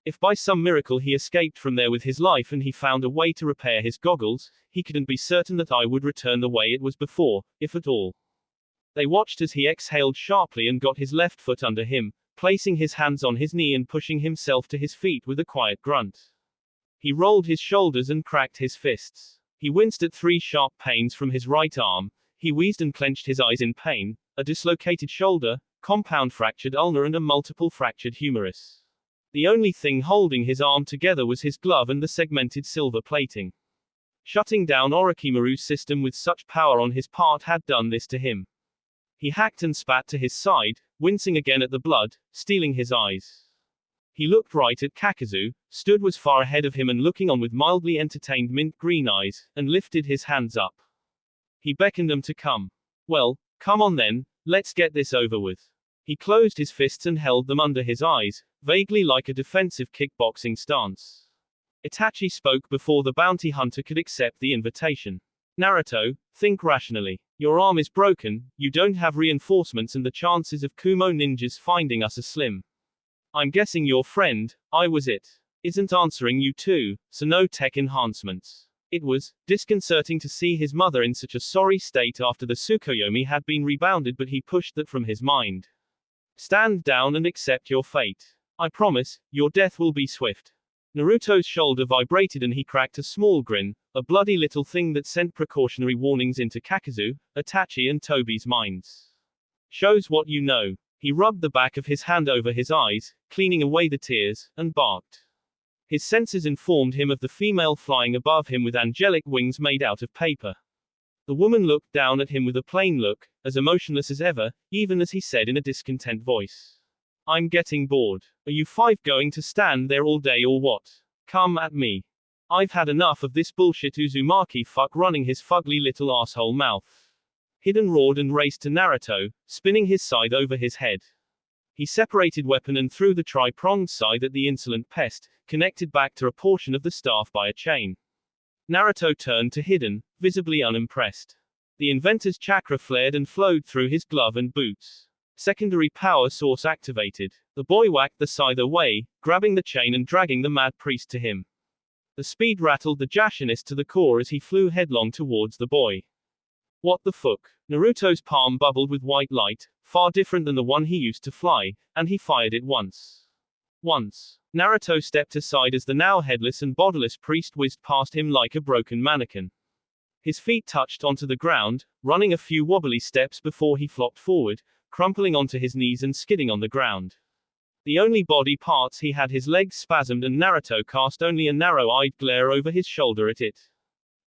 If by some miracle he escaped from there with his life and he found a way to repair his goggles, he couldn't be certain that Ai would return the way it was before, if at all. They watched as he exhaled sharply and got his left foot under him, placing his hands on his knee and pushing himself to his feet with a quiet grunt. He rolled his shoulders and cracked his fists. He winced at 3 sharp pains from his right arm. He wheezed and clenched his eyes in pain, a dislocated shoulder, compound fractured ulna and a multiple fractured humerus. The only thing holding his arm together was his glove and the segmented silver plating. Shutting down Orochimaru's system with such power on his part had done this to him. He hacked and spat to his side, wincing again at the blood, stealing his eyes. He looked right at Kakazu, stood was far ahead of him and looking on with mildly entertained mint green eyes, and lifted his hands up. He beckoned them to come. Well, come on then, let's get this over with. He closed his fists and held them under his eyes, vaguely like a defensive kickboxing stance. Itachi spoke before the bounty hunter could accept the invitation. Naruto, think rationally. Your arm is broken, you don't have reinforcements and the chances of Kumo ninjas finding us are slim. I'm guessing your friend, I was it, isn't answering you too, so no tech enhancements. It was disconcerting to see his mother in such a sorry state after the Tsukuyomi had been rebounded, but he pushed that from his mind. Stand down and accept your fate. I promise, your death will be swift. Naruto's shoulder vibrated and he cracked a small grin, a bloody little thing that sent precautionary warnings into Kakazu, Itachi and Tobi's minds. Shows what you know. He rubbed the back of his hand over his eyes, cleaning away the tears, and barked. His senses informed him of the female flying above him with angelic wings made out of paper. The woman looked down at him with a plain look, as emotionless as ever, even as he said in a discontent voice. I'm getting bored. Are you 5 going to stand there all day or what? Come at me. I've had enough of this bullshit. Uzumaki fuck running his fugly little asshole mouth. Hidden roared and raced to Naruto, spinning his scythe over his head. He separated weapon and threw the tri-pronged scythe at the insolent pest, connected back to a portion of the staff by a chain. Naruto turned to Hidden, visibly unimpressed. The inventor's chakra flared and flowed through his glove and boots. Secondary power source activated. The boy whacked the scythe away, grabbing the chain and dragging the mad priest to him. The speed rattled the Jashinist to the core as he flew headlong towards the boy. What the fuck? Naruto's palm bubbled with white light, far different than the one he used to fly, and he fired it once. Once. Naruto stepped aside as the now headless and bodiless priest whizzed past him like a broken mannequin. His feet touched onto the ground, running a few wobbly steps before he flopped forward, crumpling onto his knees and skidding on the ground. The only body parts he had, his legs spasmed, and Naruto cast only a narrow-eyed glare over his shoulder at it.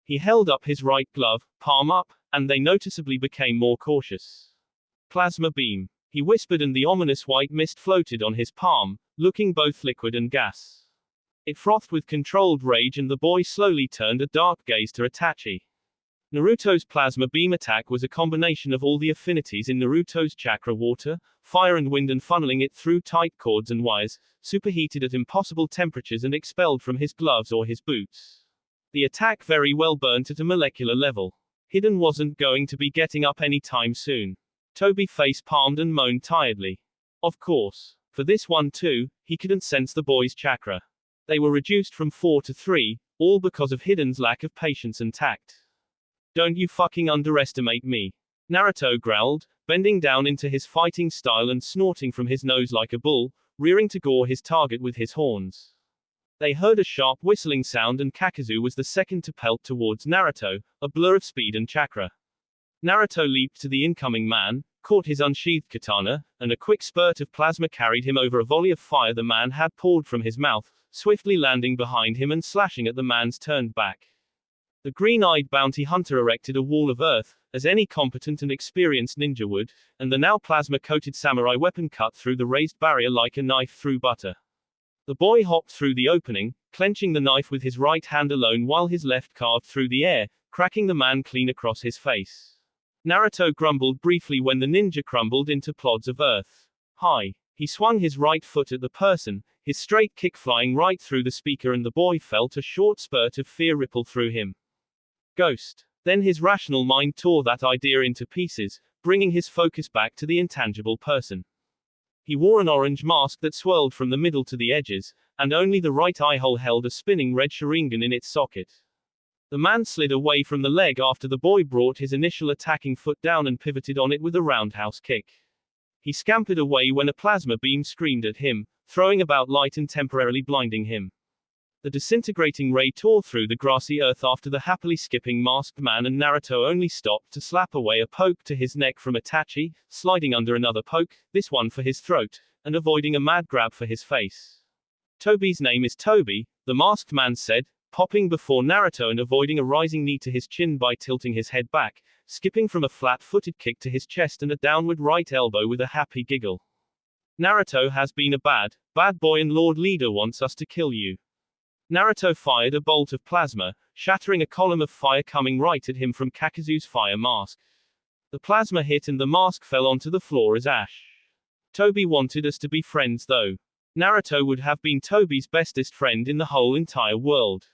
He held up his right glove, palm up, and they noticeably became more cautious. Plasma beam. He whispered, and the ominous white mist floated on his palm, looking both liquid and gas. It frothed with controlled rage, and the boy slowly turned a dark gaze to Itachi. Naruto's plasma beam attack was a combination of all the affinities in Naruto's chakra: water, fire and wind, and funneling it through tight cords and wires, superheated at impossible temperatures and expelled from his gloves or his boots. The attack very well burnt at a molecular level. Hidden wasn't going to be getting up any time soon. Toby face palmed and moaned tiredly. Of course. For this one too, he couldn't sense the boy's chakra. They were reduced from 4 to 3, all because of Hiden's lack of patience and tact. Don't you fucking underestimate me. Naruto growled, bending down into his fighting style and snorting from his nose like a bull, rearing to gore his target with his horns. They heard a sharp whistling sound and Kakazu was the second to pelt towards Naruto, a blur of speed and chakra. Naruto leaped to the incoming man, caught his unsheathed katana, and a quick spurt of plasma carried him over a volley of fire the man had poured from his mouth, swiftly landing behind him and slashing at the man's turned back. The green-eyed bounty hunter erected a wall of earth, as any competent and experienced ninja would, and the now plasma-coated samurai weapon cut through the raised barrier like a knife through butter. The boy hopped through the opening, clenching the knife with his right hand alone while his left carved through the air, cracking the man clean across his face. Naruto grumbled briefly when the ninja crumbled into clods of earth. Hi. He swung his right foot at the person, his straight kick flying right through the speaker and the boy felt a short spurt of fear ripple through him. Ghost. Then his rational mind tore that idea into pieces, bringing his focus back to the intangible person. He wore an orange mask that swirled from the middle to the edges, and only the right eye hole held a spinning red Sharingan in its socket. The man slid away from the leg after the boy brought his initial attacking foot down and pivoted on it with a roundhouse kick. He scampered away when a plasma beam screamed at him, throwing about light and temporarily blinding him. The disintegrating ray tore through the grassy earth after the happily skipping masked man, and Naruto only stopped to slap away a poke to his neck from Itachi, sliding under another poke, this one for his throat, and avoiding a mad grab for his face. Toby's name is Toby, the masked man said, popping before Naruto and avoiding a rising knee to his chin by tilting his head back, skipping from a flat-footed kick to his chest and a downward right elbow with a happy giggle. Naruto has been a bad boy and Lord Leader wants us to kill you. Naruto fired a bolt of plasma, shattering a column of fire coming right at him from Kakazu's fire mask. The plasma hit and the mask fell onto the floor as ash. Toby wanted us to be friends though. Naruto would have been Toby's bestest friend in the whole entire world.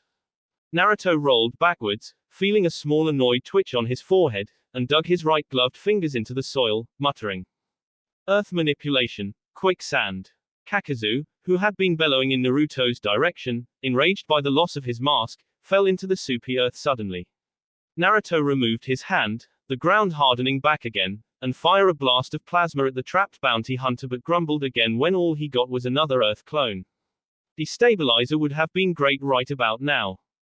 Naruto rolled backwards, feeling a small annoyed twitch on his forehead, and dug his right gloved fingers into the soil, muttering. Earth manipulation, quicksand. Kakazu, who had been bellowing in Naruto's direction, enraged by the loss of his mask, fell into the soupy earth suddenly. Naruto removed his hand, the ground hardening back again, and fired a blast of plasma at the trapped bounty hunter but grumbled again when all he got was another earth clone. Destabilizer would have been great right about now.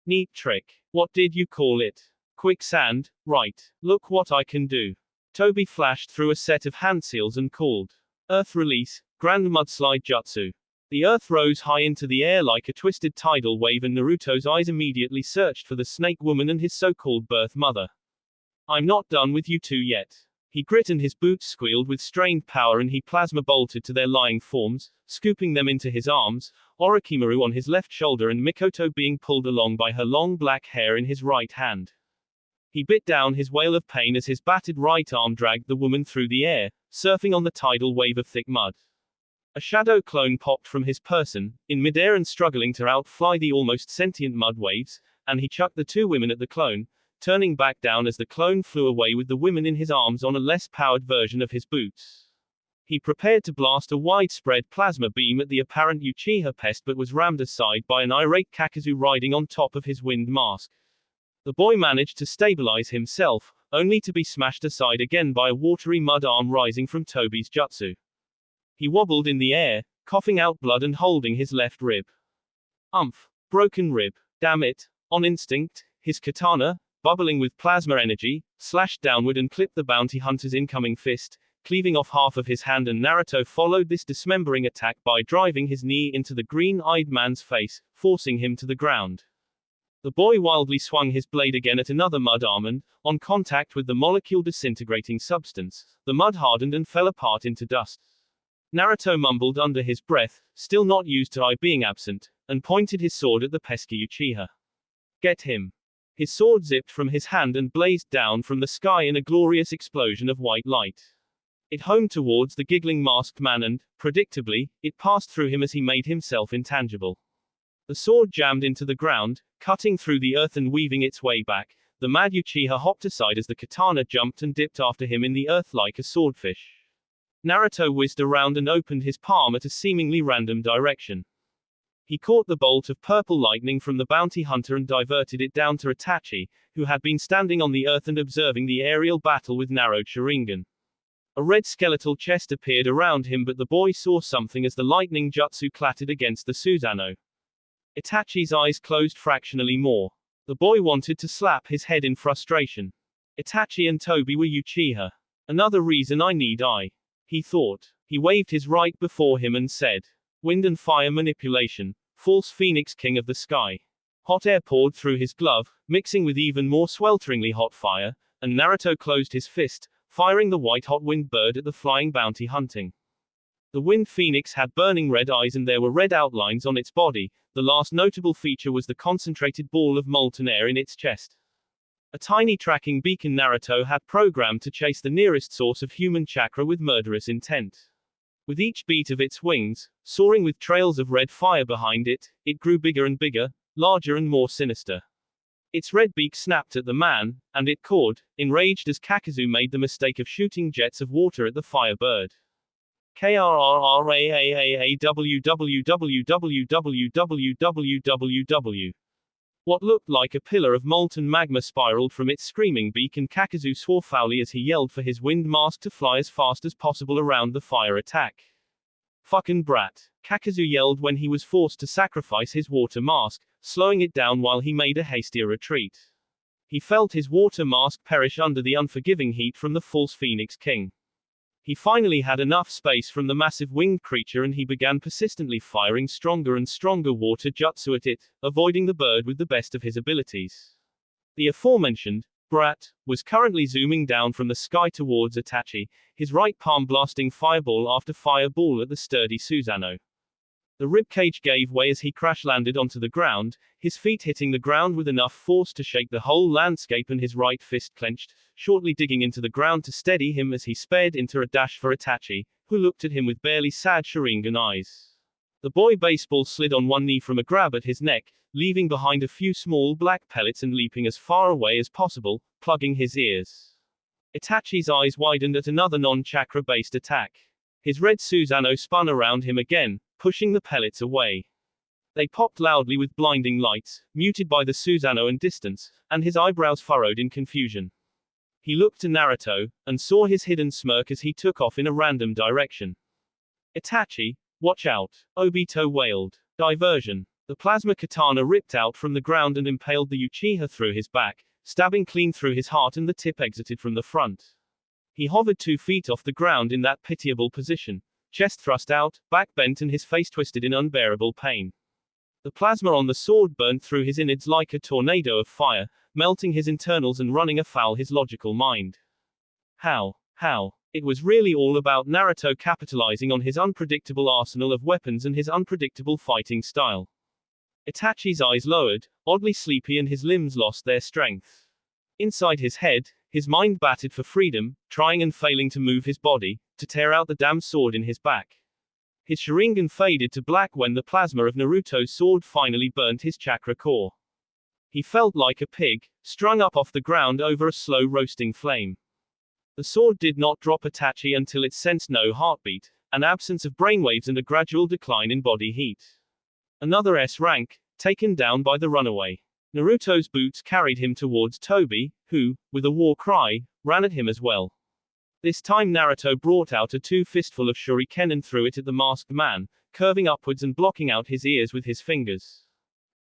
Neat trick. What did you call it? Quicksand, right. Look what I can do. Toby flashed through a set of hand seals and called. Earth release, grand mudslide jutsu. The earth rose high into the air like a twisted tidal wave and Naruto's eyes immediately searched for the snake woman and his so-called birth mother. I'm not done with you two yet. He grit and his boots squealed with strained power and he plasma bolted to their lying forms, scooping them into his arms, Orochimaru on his left shoulder and Mikoto being pulled along by her long black hair in his right hand. He bit down his wail of pain as his battered right arm dragged the woman through the air, surfing on the tidal wave of thick mud. A shadow clone popped from his person, in midair and struggling to outfly the almost sentient mud waves, and he chucked the two women at the clone, turning back down as the clone flew away with the women in his arms on a less powered version of his boots. He prepared to blast a widespread plasma beam at the apparent Uchiha pest but was rammed aside by an irate Kakazu riding on top of his wind mask. The boy managed to stabilize himself, only to be smashed aside again by a watery mud arm rising from Toby's jutsu. He wobbled in the air, coughing out blood and holding his left rib. Umph. Broken rib. Damn it. On instinct, his katana, bubbling with plasma energy, slashed downward and clipped the bounty hunter's incoming fist, cleaving off half of his hand, and Naruto followed this dismembering attack by driving his knee into the green-eyed man's face, forcing him to the ground. The boy wildly swung his blade again at another mud arm and, on contact with the molecule disintegrating substance, the mud hardened and fell apart into dust. Naruto mumbled under his breath, still not used to being absent, and pointed his sword at the pesky Uchiha. Get him. His sword zipped from his hand and blazed down from the sky in a glorious explosion of white light. It homed towards the giggling masked man and, predictably, it passed through him as he made himself intangible. The sword jammed into the ground, cutting through the earth and weaving its way back. The mad Uchiha hopped aside as the katana jumped and dipped after him in the earth like a swordfish. Naruto whizzed around and opened his palm at a seemingly random direction. He caught the bolt of purple lightning from the bounty hunter and diverted it down to Itachi, who had been standing on the earth and observing the aerial battle with narrowed Sharingan. A red skeletal chest appeared around him, but the boy saw something as the lightning jutsu clattered against the Susanoo. Itachi's eyes closed fractionally more. The boy wanted to slap his head in frustration. Itachi and Toby were Uchiha. Another reason I need he thought. He waved his right before him and said, "Wind and fire manipulation, false phoenix king of the sky." Hot air poured through his glove, mixing with even more swelteringly hot fire, and Naruto closed his fist, firing the white-hot wind bird at the flying bounty hunting. The wind phoenix had burning red eyes and there were red outlines on its body. The last notable feature was the concentrated ball of molten air in its chest. A tiny tracking beacon Naruto had programmed to chase the nearest source of human chakra with murderous intent. With each beat of its wings, soaring with trails of red fire behind it, it grew bigger and bigger, larger and more sinister. Its red beak snapped at the man, and it cawed, enraged as Kakazu made the mistake of shooting jets of water at the fire bird. KRRRAAAWWWWWWWW. What looked like a pillar of molten magma spiraled from its screaming beak, and Kakazu swore foully as he yelled for his wind mask to fly as fast as possible around the fire attack. "Fucking brat," Kakazu yelled when he was forced to sacrifice his water mask, slowing it down while he made a hastier retreat. He felt his water mask perish under the unforgiving heat from the false Phoenix King. He finally had enough space from the massive winged creature and he began persistently firing stronger and stronger water jutsu at it, avoiding the bird with the best of his abilities. The aforementioned brat was currently zooming down from the sky towards Itachi, his right palm blasting fireball after fireball at the sturdy Susanoo. The ribcage gave way as he crash-landed onto the ground, his feet hitting the ground with enough force to shake the whole landscape, and his right fist clenched, shortly digging into the ground to steady him as he sped into a dash for Itachi, who looked at him with barely sad Sharingan eyes. The boy baseball slid on one knee from a grab at his neck, leaving behind a few small black pellets and leaping as far away as possible, plugging his ears. Itachi's eyes widened at another non-chakra-based attack. His red Susanoo spun around him again, pushing the pellets away. They popped loudly with blinding lights, muted by the Susanoo and distance, and his eyebrows furrowed in confusion. He looked to Naruto, and saw his hidden smirk as he took off in a random direction. "Itachi, watch out," Obito wailed. Diversion. The plasma katana ripped out from the ground and impaled the Uchiha through his back, stabbing clean through his heart, and the tip exited from the front. He hovered 2 feet off the ground in that pitiable position, chest thrust out, back bent, and his face twisted in unbearable pain. The plasma on the sword burnt through his innards like a tornado of fire, melting his internals and running afoul his logical mind. How? It was really all about Naruto capitalizing on his unpredictable arsenal of weapons and his unpredictable fighting style. Itachi's eyes lowered, oddly sleepy, and his limbs lost their strength. Inside his head, his mind batted for freedom, trying and failing to move his body, to tear out the damn sword in his back. His Sharingan faded to black when the plasma of Naruto's sword finally burnt his chakra core. He felt like a pig, strung up off the ground over a slow roasting flame. The sword did not drop Itachi until it sensed no heartbeat, an absence of brainwaves, and a gradual decline in body heat. Another S rank, taken down by the Ranaway. Naruto's boots carried him towards Toby, who, with a war cry, ran at him as well. This time Naruto brought out a 2-fistful of shuriken and threw it at the masked man, curving upwards and blocking out his ears with his fingers.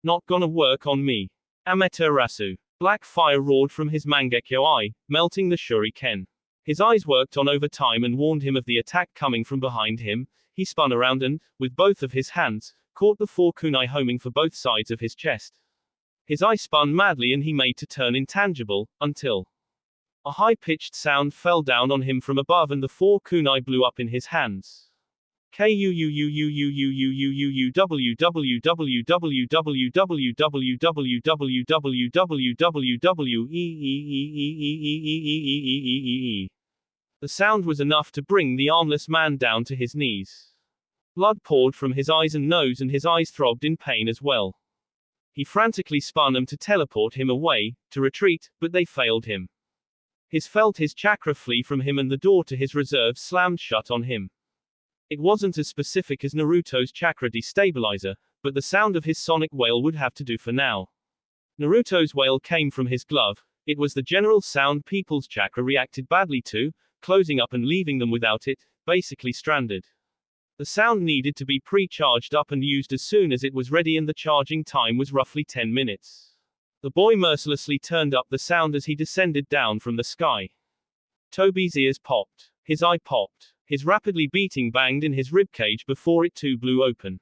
"Not gonna work on me. Amaterasu." Black fire roared from his Mangekyo eye, melting the shuriken. His eyes worked on over time and warned him of the attack coming from behind him. He spun around and, with both of his hands, caught the 4 kunai homing for both sides of his chest. His eye spun madly and he made to turn intangible, until a high-pitched sound fell down on him from above and the 4 kunai blew up in his hands. The sound was enough to bring the armless man down to his knees. Blood poured from his eyes and nose, and his eyes throbbed in pain as well. He frantically spun them to teleport him away, to retreat, but they failed him. Felt his chakra flee from him and the door to his reserves slammed shut on him. It wasn't as specific as Naruto's chakra destabilizer, but the sound of his sonic wail would have to do for now. Naruto's wail came from his glove. It was the general sound people's chakra reacted badly to, closing up and leaving them without it, basically stranded. The sound needed to be pre-charged up and used as soon as it was ready, and the charging time was roughly 10 minutes. The boy mercilessly turned up the sound as he descended down from the sky. Toby's ears popped. His eye popped. His rapidly beating banged in his ribcage before it too blew open.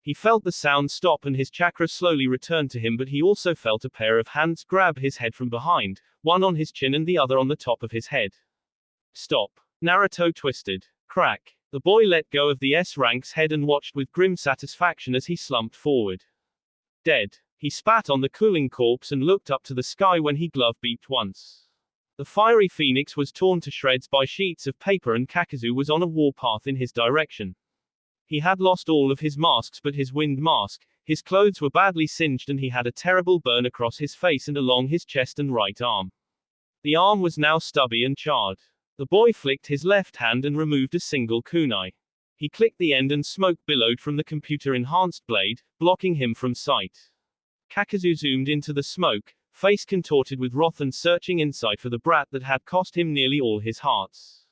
He felt the sound stop and his chakra slowly return to him, but he also felt a pair of hands grab his head from behind, one on his chin and the other on the top of his head. Stop. Naruto twisted. Crack. The boy let go of the S-rank's head and watched with grim satisfaction as he slumped forward. Dead. He spat on the cooling corpse and looked up to the sky when he glove beeped once. The fiery phoenix was torn to shreds by sheets of paper and Kakazu was on a warpath in his direction. He had lost all of his masks but his wind mask, his clothes were badly singed and he had a terrible burn across his face and along his chest and right arm. The arm was now stubby and charred. The boy flicked his left hand and removed a single kunai. He clicked the end and smoke billowed from the computer-enhanced blade, blocking him from sight. Kakazu zoomed into the smoke, face contorted with wrath and searching insight for the brat that had cost him nearly all his hearts.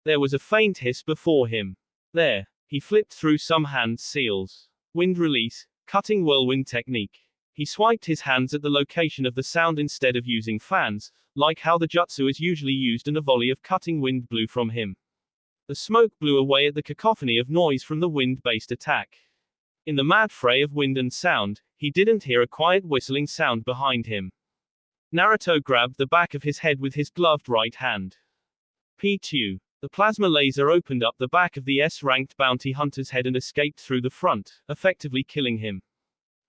There was a faint hiss before him. There. He flipped through some hand seals. Wind release, cutting whirlwind technique. He swiped his hands at the location of the sound instead of using fans, like how the jutsu is usually used, and a volley of cutting wind blew from him. The smoke blew away at the cacophony of noise from the wind-based attack. In the mad fray of wind and sound, he didn't hear a quiet whistling sound behind him. Naruto grabbed the back of his head with his gloved right hand. P2. The plasma laser opened up the back of the S-ranked bounty hunter's head and escaped through the front, effectively killing him.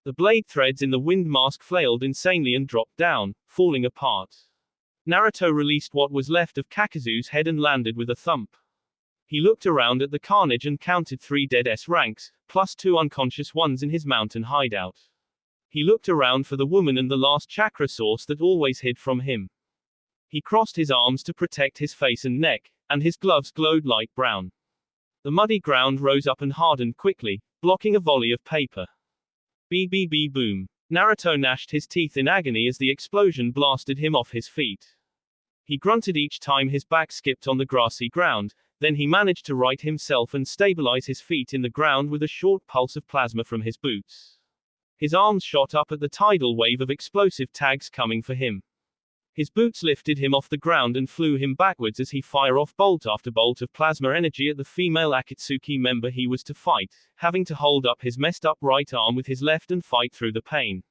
The blade threads in the wind mask flailed insanely and dropped down, falling apart. Naruto released what was left of Kakazu's head and landed with a thump. He looked around at the carnage and counted 3 dead S-ranks, plus 2 unconscious ones in his mountain hideout. He looked around for the woman and the last chakra source that always hid from him. He crossed his arms to protect his face and neck, and his gloves glowed light brown. The muddy ground rose up and hardened quickly, blocking a volley of paper. BBB boom. Naruto gnashed his teeth in agony as the explosion blasted him off his feet. He grunted each time his back skipped on the grassy ground, then he managed to right himself and stabilize his feet in the ground with a short pulse of plasma from his boots. His arms shot up at the tidal wave of explosive tags coming for him. His boots lifted him off the ground and flew him backwards as he fired off bolt after bolt of plasma energy at the female Akatsuki member he was to fight, having to hold up his messed up right arm with his left and fight through the pain.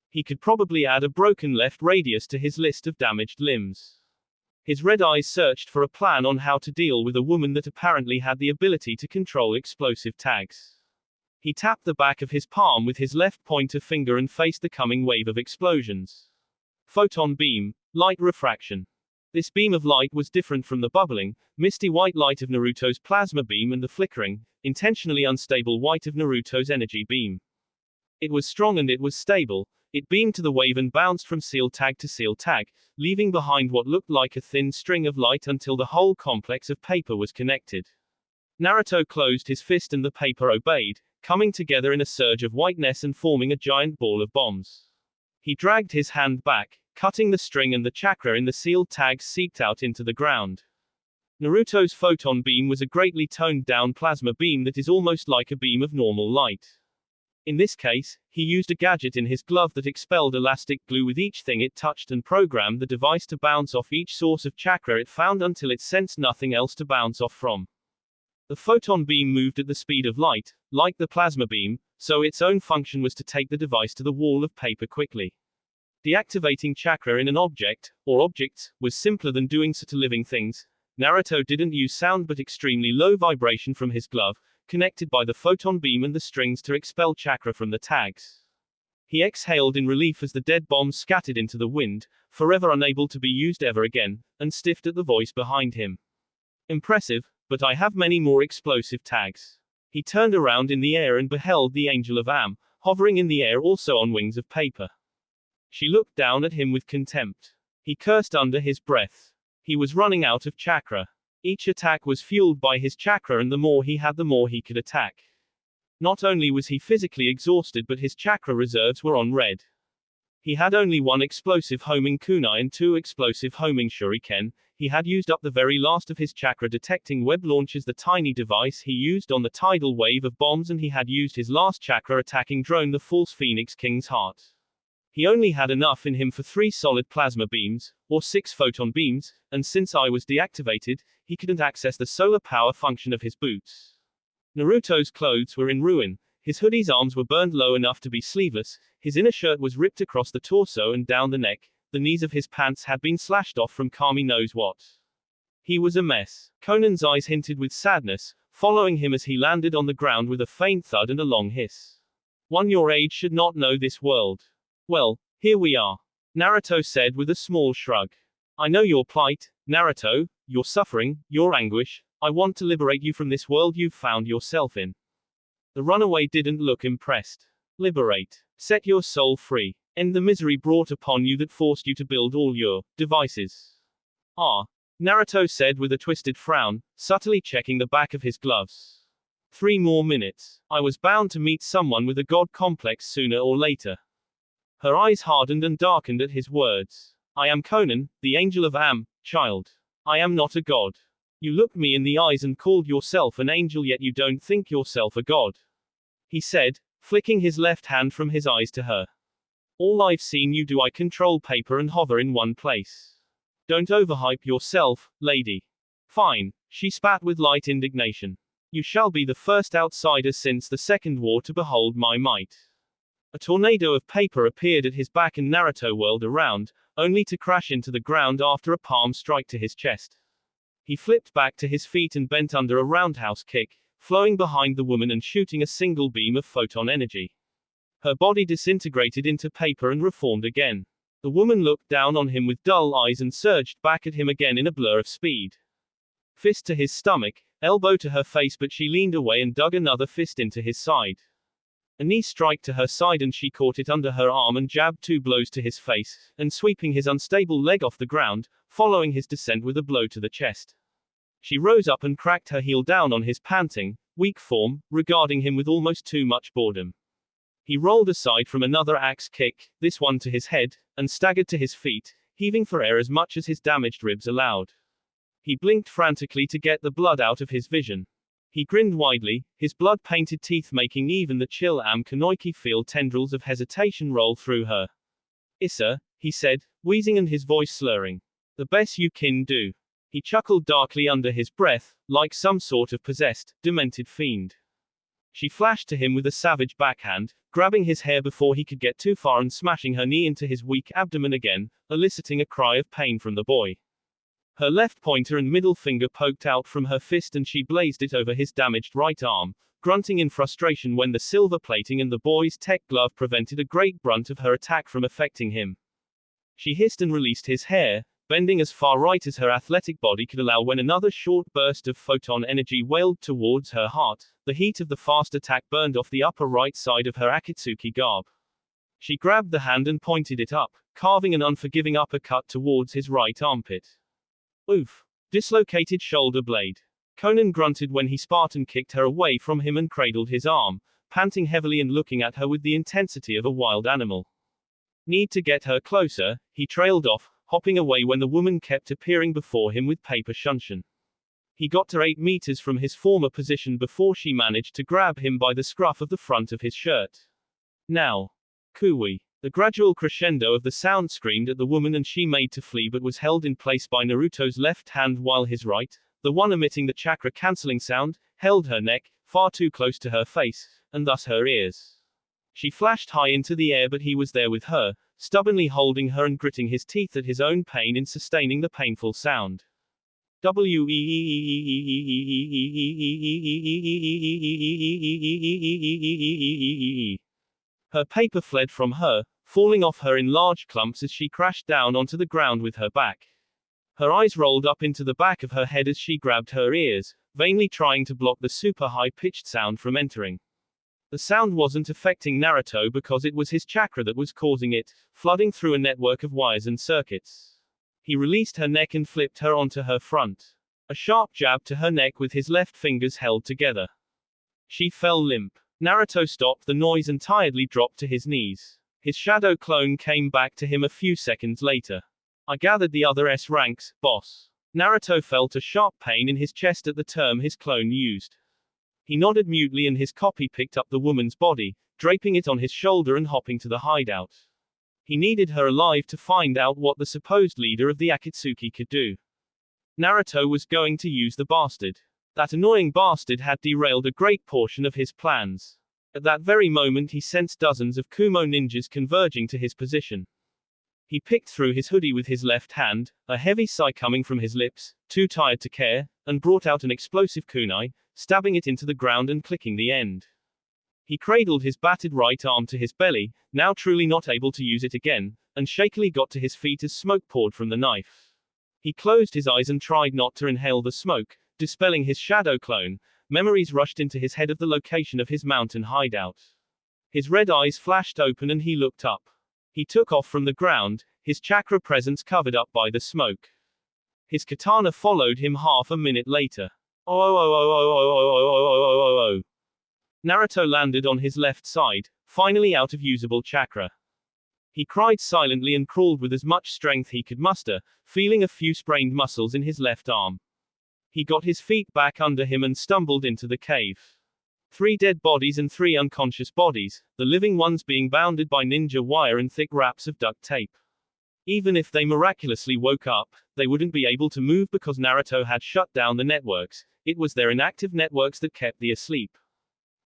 He could probably add a broken left radius to his list of damaged limbs. His red eyes searched for a plan on how to deal with a woman that apparently had the ability to control explosive tags. He tapped the back of his palm with his left pointer finger and faced the coming wave of explosions. Photon beam. Light refraction. This beam of light was different from the bubbling, misty white light of Naruto's plasma beam and the flickering, intentionally unstable white of Naruto's energy beam. It was strong and it was stable. It beamed to the wave and bounced from seal tag to seal tag, leaving behind what looked like a thin string of light until the whole complex of paper was connected. Naruto closed his fist and the paper obeyed, coming together in a surge of whiteness and forming a giant ball of bombs. He dragged his hand back, cutting the string, and the chakra in the sealed tags seeped out into the ground. Naruto's photon beam was a greatly toned down plasma beam that is almost like a beam of normal light. In this case, he used a gadget in his glove that expelled elastic glue with each thing it touched and programmed the device to bounce off each source of chakra it found until it sensed nothing else to bounce off from. The photon beam moved at the speed of light, like the plasma beam, so its own function was to take the device to the wall of paper quickly. Deactivating chakra in an object, or objects, was simpler than doing so to living things. Naruto didn't use sound but extremely low vibration from his glove, connected by the photon beam and the strings to expel chakra from the tags. He exhaled in relief as the dead bombs scattered into the wind, forever unable to be used ever again, and stiffed at the voice behind him. Impressive, but I have many more explosive tags. He turned around in the air and beheld the Angel of Am, hovering in the air also on wings of paper. She looked down at him with contempt. He cursed under his breath. He was running out of chakra. Each attack was fueled by his chakra, and the more he had, the more he could attack. Not only was he physically exhausted, but his chakra reserves were on red. He had only one explosive homing kunai and two explosive homing shuriken. He had used up the very last of his chakra detecting web launchers, the tiny device he used on the tidal wave of bombs, and he had used his last chakra attacking drone, the false Phoenix King's heart. He only had enough in him for 3 solid plasma beams, or 6 photon beams, and since I was deactivated, he couldn't access the solar power function of his boots. Naruto's clothes were in ruin. His hoodie's arms were burned low enough to be sleeveless, his inner shirt was ripped across the torso and down the neck, the knees of his pants had been slashed off from Kami knows what. He was a mess. Conan's eyes hinted with sadness, following him as he landed on the ground with a faint thud and a long hiss. One your age should not know this world. Well, here we are. Naruto said with a small shrug. I know your plight, Naruto, your suffering, your anguish. I want to liberate you from this world you've found yourself in. The runaway didn't look impressed. Liberate. Set your soul free. End the misery brought upon you that forced you to build all your devices. Ah. Naruto said with a twisted frown, subtly checking the back of his gloves. 3 more minutes. I was bound to meet someone with a god complex sooner or later. Her eyes hardened and darkened at his words. I am Conan, the angel of Am, child. I am not a god. You looked me in the eyes and called yourself an angel, yet you don't think yourself a god. He said, flicking his left hand from his eyes to her. All I've seen you do, I control paper and hover in one place. Don't overhype yourself, lady. Fine, she spat with light indignation. You shall be the first outsider since the Second War to behold my might. A tornado of paper appeared at his back and Naruto whirled around, only to crash into the ground after a palm strike to his chest. He flipped back to his feet and bent under a roundhouse kick, flowing behind the woman and shooting a single beam of photon energy. Her body disintegrated into paper and reformed again. The woman looked down on him with dull eyes and surged back at him again in a blur of speed. Fist to his stomach, elbow to her face, but she leaned away and dug another fist into his side. A knee strike to her side and she caught it under her arm and jabbed 2 blows to his face, and sweeping his unstable leg off the ground, following his descent with a blow to the chest. She rose up and cracked her heel down on his panting, weak form, regarding him with almost too much boredom. He rolled aside from another axe kick, this one to his head, and staggered to his feet, heaving for air as much as his damaged ribs allowed. He blinked frantically to get the blood out of his vision. He grinned widely, his blood-painted teeth making even the chill Kanoiki feel tendrils of hesitation roll through her. Issa, he said, wheezing and his voice slurring. The best you can do. He chuckled darkly under his breath, like some sort of possessed, demented fiend. She flashed to him with a savage backhand, grabbing his hair before he could get too far and smashing her knee into his weak abdomen again, eliciting a cry of pain from the boy. Her left pointer and middle finger poked out from her fist and she blazed it over his damaged right arm, grunting in frustration when the silver plating and the boy's tech glove prevented a great brunt of her attack from affecting him. She hissed and released his hair, bending as far right as her athletic body could allow when another short burst of photon energy wailed towards her heart. The heat of the fast attack burned off the upper right side of her Akatsuki garb. She grabbed the hand and pointed it up, carving an unforgiving uppercut towards his right armpit. Oof. Dislocated shoulder blade. Conan grunted when he Spartan kicked her away from him and cradled his arm, panting heavily and looking at her with the intensity of a wild animal. Need to get her closer, he trailed off, hopping away when the woman kept appearing before him with paper shunshin. He got to 8 meters from his former position before she managed to grab him by the scruff of the front of his shirt. Now. Cooey. The gradual crescendo of the sound screamed at the woman and she made to flee but was held in place by Naruto's left hand while his right, the one emitting the chakra-canceling sound, held her neck, far too close to her face, and thus her ears. She flashed high into the air but he was there with her, stubbornly holding her and gritting his teeth at his own pain in sustaining the painful sound. Her paper fled from her, falling off her in large clumps as she crashed down onto the ground with her back. Her eyes rolled up into the back of her head as she grabbed her ears, vainly trying to block the super high-pitched sound from entering. The sound wasn't affecting Naruto because it was his chakra that was causing it, flooding through a network of wires and circuits. He released her neck and flipped her onto her front. A sharp jab to her neck with his left fingers held together. She fell limp. Naruto stopped the noise and tiredly dropped to his knees. His shadow clone came back to him a few seconds later. I gathered the other S ranks, boss. Naruto felt a sharp pain in his chest at the term his clone used. He nodded mutely and his copy picked up the woman's body, draping it on his shoulder and hopping to the hideout. He needed her alive to find out what the supposed leader of the Akatsuki could do. Naruto was going to use the bastard. That annoying bastard had derailed a great portion of his plans. At that very moment he sensed dozens of Kumo ninjas converging to his position. He picked through his hoodie with his left hand, a heavy sigh coming from his lips, too tired to care, and brought out an explosive kunai, stabbing it into the ground and clicking the end. He cradled his battered right arm to his belly, now truly not able to use it again, and shakily got to his feet as smoke poured from the knife. He closed his eyes and tried not to inhale the smoke, dispelling his shadow clone. Memories rushed into his head of the location of his mountain hideout. His red eyes flashed open and he looked up. He took off from the ground, his chakra presence covered up by the smoke. His katana followed him half a minute later. Oh. Naruto landed on his left side, finally out of usable chakra. He cried silently and crawled with as much strength he could muster, feeling a few sprained muscles in his left arm. He got his feet back under him and stumbled into the cave. 3 dead bodies and 3 unconscious bodies, the living ones being bounded by ninja wire and thick wraps of duct tape. Even if they miraculously woke up, they wouldn't be able to move because Naruto had shut down the networks. It was their inactive networks that kept the asleep.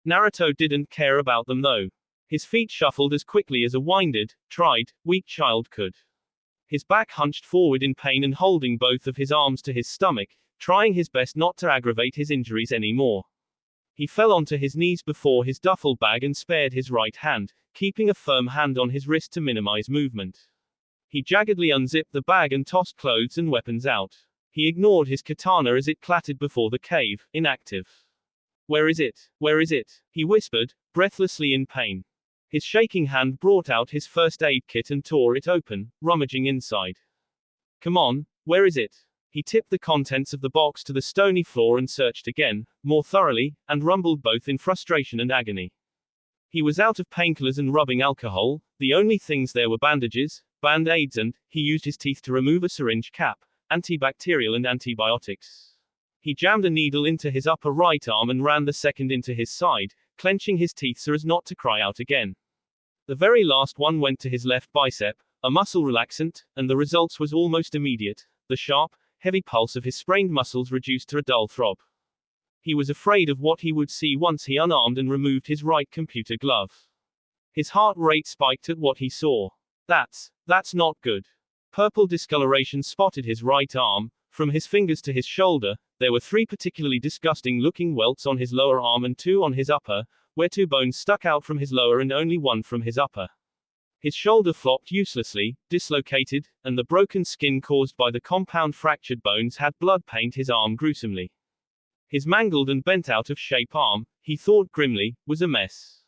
Naruto didn't care about them though. His feet shuffled as quickly as a winded, tried, weak child could. His back hunched forward in pain and holding both of his arms to his stomach, trying his best not to aggravate his injuries anymore. He fell onto his knees before his duffel bag and spared his right hand, keeping a firm hand on his wrist to minimize movement. He jaggedly unzipped the bag and tossed clothes and weapons out. He ignored his katana as it clattered before the cave, inactive. Where is it? Where is it? He whispered, breathlessly in pain. His shaking hand brought out his first aid kit and tore it open, rummaging inside. Come on, where is it? He tipped the contents of the box to the stony floor and searched again, more thoroughly, and rumbled both in frustration and agony. He was out of painkillers and rubbing alcohol, the only things there were bandages, band-aids and, he used his teeth to remove a syringe cap, antibacterial and antibiotics. He jammed a needle into his upper right arm and ran the second into his side, clenching his teeth so as not to cry out again. The very last one went to his left bicep, a muscle relaxant, and the results was almost immediate. The sharp, heavy pulse of his sprained muscles reduced to a dull throb. He was afraid of what he would see once he unarmed and removed his right computer glove. His heart rate spiked at what he saw. That's not good. Purple discoloration spotted his right arm. From his fingers to his shoulder, there were 3 particularly disgusting-looking welts on his lower arm and 2 on his upper, where 2 bones stuck out from his lower and only 1 from his upper. His shoulder flopped uselessly, dislocated, and the broken skin caused by the compound fractured bones had blood paint his arm gruesomely. His mangled and bent out of shape arm, he thought grimly, was a mess.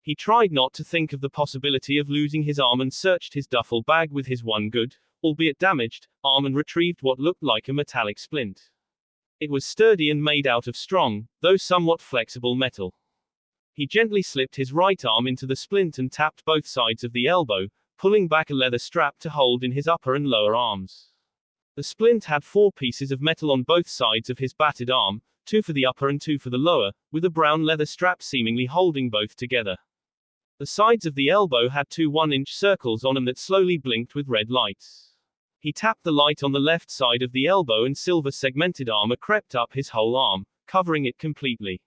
He tried not to think of the possibility of losing his arm and searched his duffel bag with his one good, albeit damaged, arm and retrieved what looked like a metallic splint. It was sturdy and made out of strong, though somewhat flexible metal. He gently slipped his right arm into the splint and tapped both sides of the elbow, pulling back a leather strap to hold in his upper and lower arms. The splint had 4 pieces of metal on both sides of his battered arm, 2 for the upper and 2 for the lower, with a brown leather strap seemingly holding both together. The sides of the elbow had 2 1-inch circles on them that slowly blinked with red lights. He tapped the light on the left side of the elbow and silver segmented armor crept up his whole arm, covering it completely.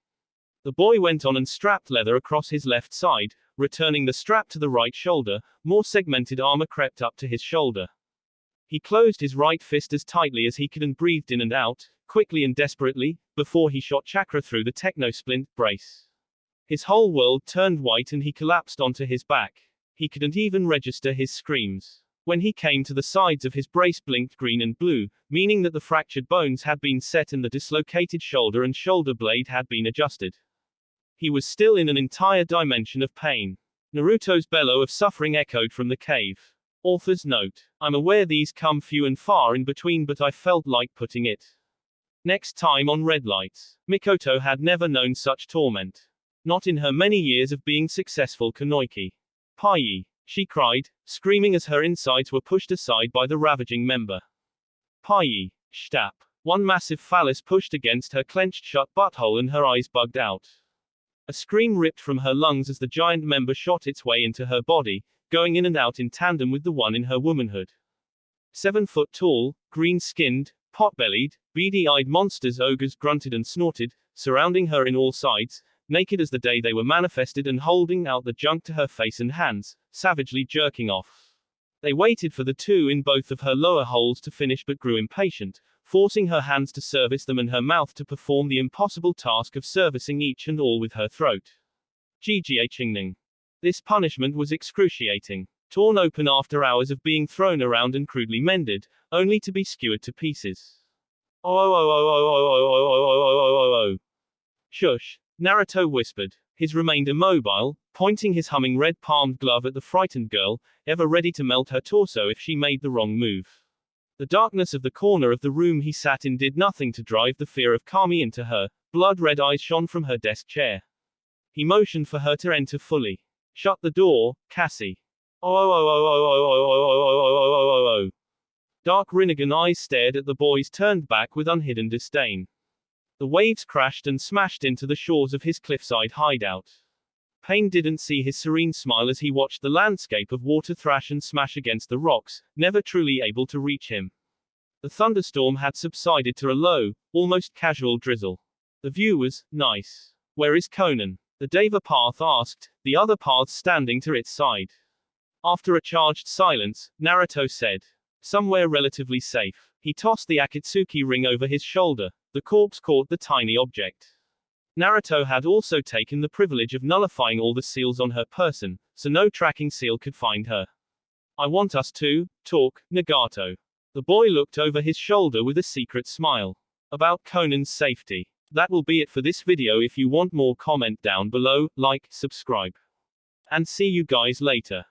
The boy went on and strapped leather across his left side, returning the strap to the right shoulder. More segmented armor crept up to his shoulder. He closed his right fist as tightly as he could and breathed in and out, quickly and desperately, before he shot chakra through the techno-splint brace. His whole world turned white and he collapsed onto his back. He couldn't even register his screams. When he came to the sides of his brace blinked green and blue, meaning that the fractured bones had been set and the dislocated shoulder and shoulder blade had been adjusted. He was still in an entire dimension of pain. Naruto's bellow of suffering echoed from the cave. Author's note. I'm aware these come few and far in between, but I felt like putting it next time on red lights. Mikoto had never known such torment. Not in her many years of being successful Kunoichi. Pai, she cried, screaming as her insides were pushed aside by the ravaging member. Pai, shtap. One massive phallus pushed against her clenched shut butthole and her eyes bugged out. A scream ripped from her lungs as the giant member shot its way into her body, going in and out in tandem with the one in her womanhood. 7 foot tall, green-skinned, pot-bellied, beady-eyed monsters ogres grunted and snorted, surrounding her in all sides, naked as the day they were manifested and holding out the junk to her face and hands, savagely jerking off. They waited for the two in both of her lower holes to finish but grew impatient, forcing her hands to service them and her mouth to perform the impossible task of servicing each and all with her throat. Gga. This punishment was excruciating. Torn open after hours of being thrown around and crudely mended, only to be skewered to pieces. Oh. Shush, Naruto whispered. His remained immobile, pointing his humming red-palmed glove at the frightened girl, ever ready to melt her torso if she made the wrong move. The darkness of the corner of the room he sat in did nothing to drive the fear of Kami into her. Blood-red eyes shone from her desk chair. He motioned for her to enter fully. Shut the door, Cassie. Oh. Dark Rinnegan eyes stared at the boys turned back with unhidden disdain. The waves crashed and smashed into the shores of his cliffside hideout. Pain didn't see his serene smile as he watched the landscape of water thrash and smash against the rocks, never truly able to reach him. The thunderstorm had subsided to a low, almost casual drizzle. The view was nice. Where is Conan? The Deva path asked, the other paths standing to its side. After a charged silence, Naruto said, somewhere relatively safe. He tossed the Akatsuki ring over his shoulder. The corpse caught the tiny object. Naruto had also taken the privilege of nullifying all the seals on her person, so no tracking seal could find her. I want us to talk, Nagato. The boy looked over his shoulder with a secret smile. About Conan's safety. That will be it for this video. If you want more, comment down below, like, subscribe. And see you guys later.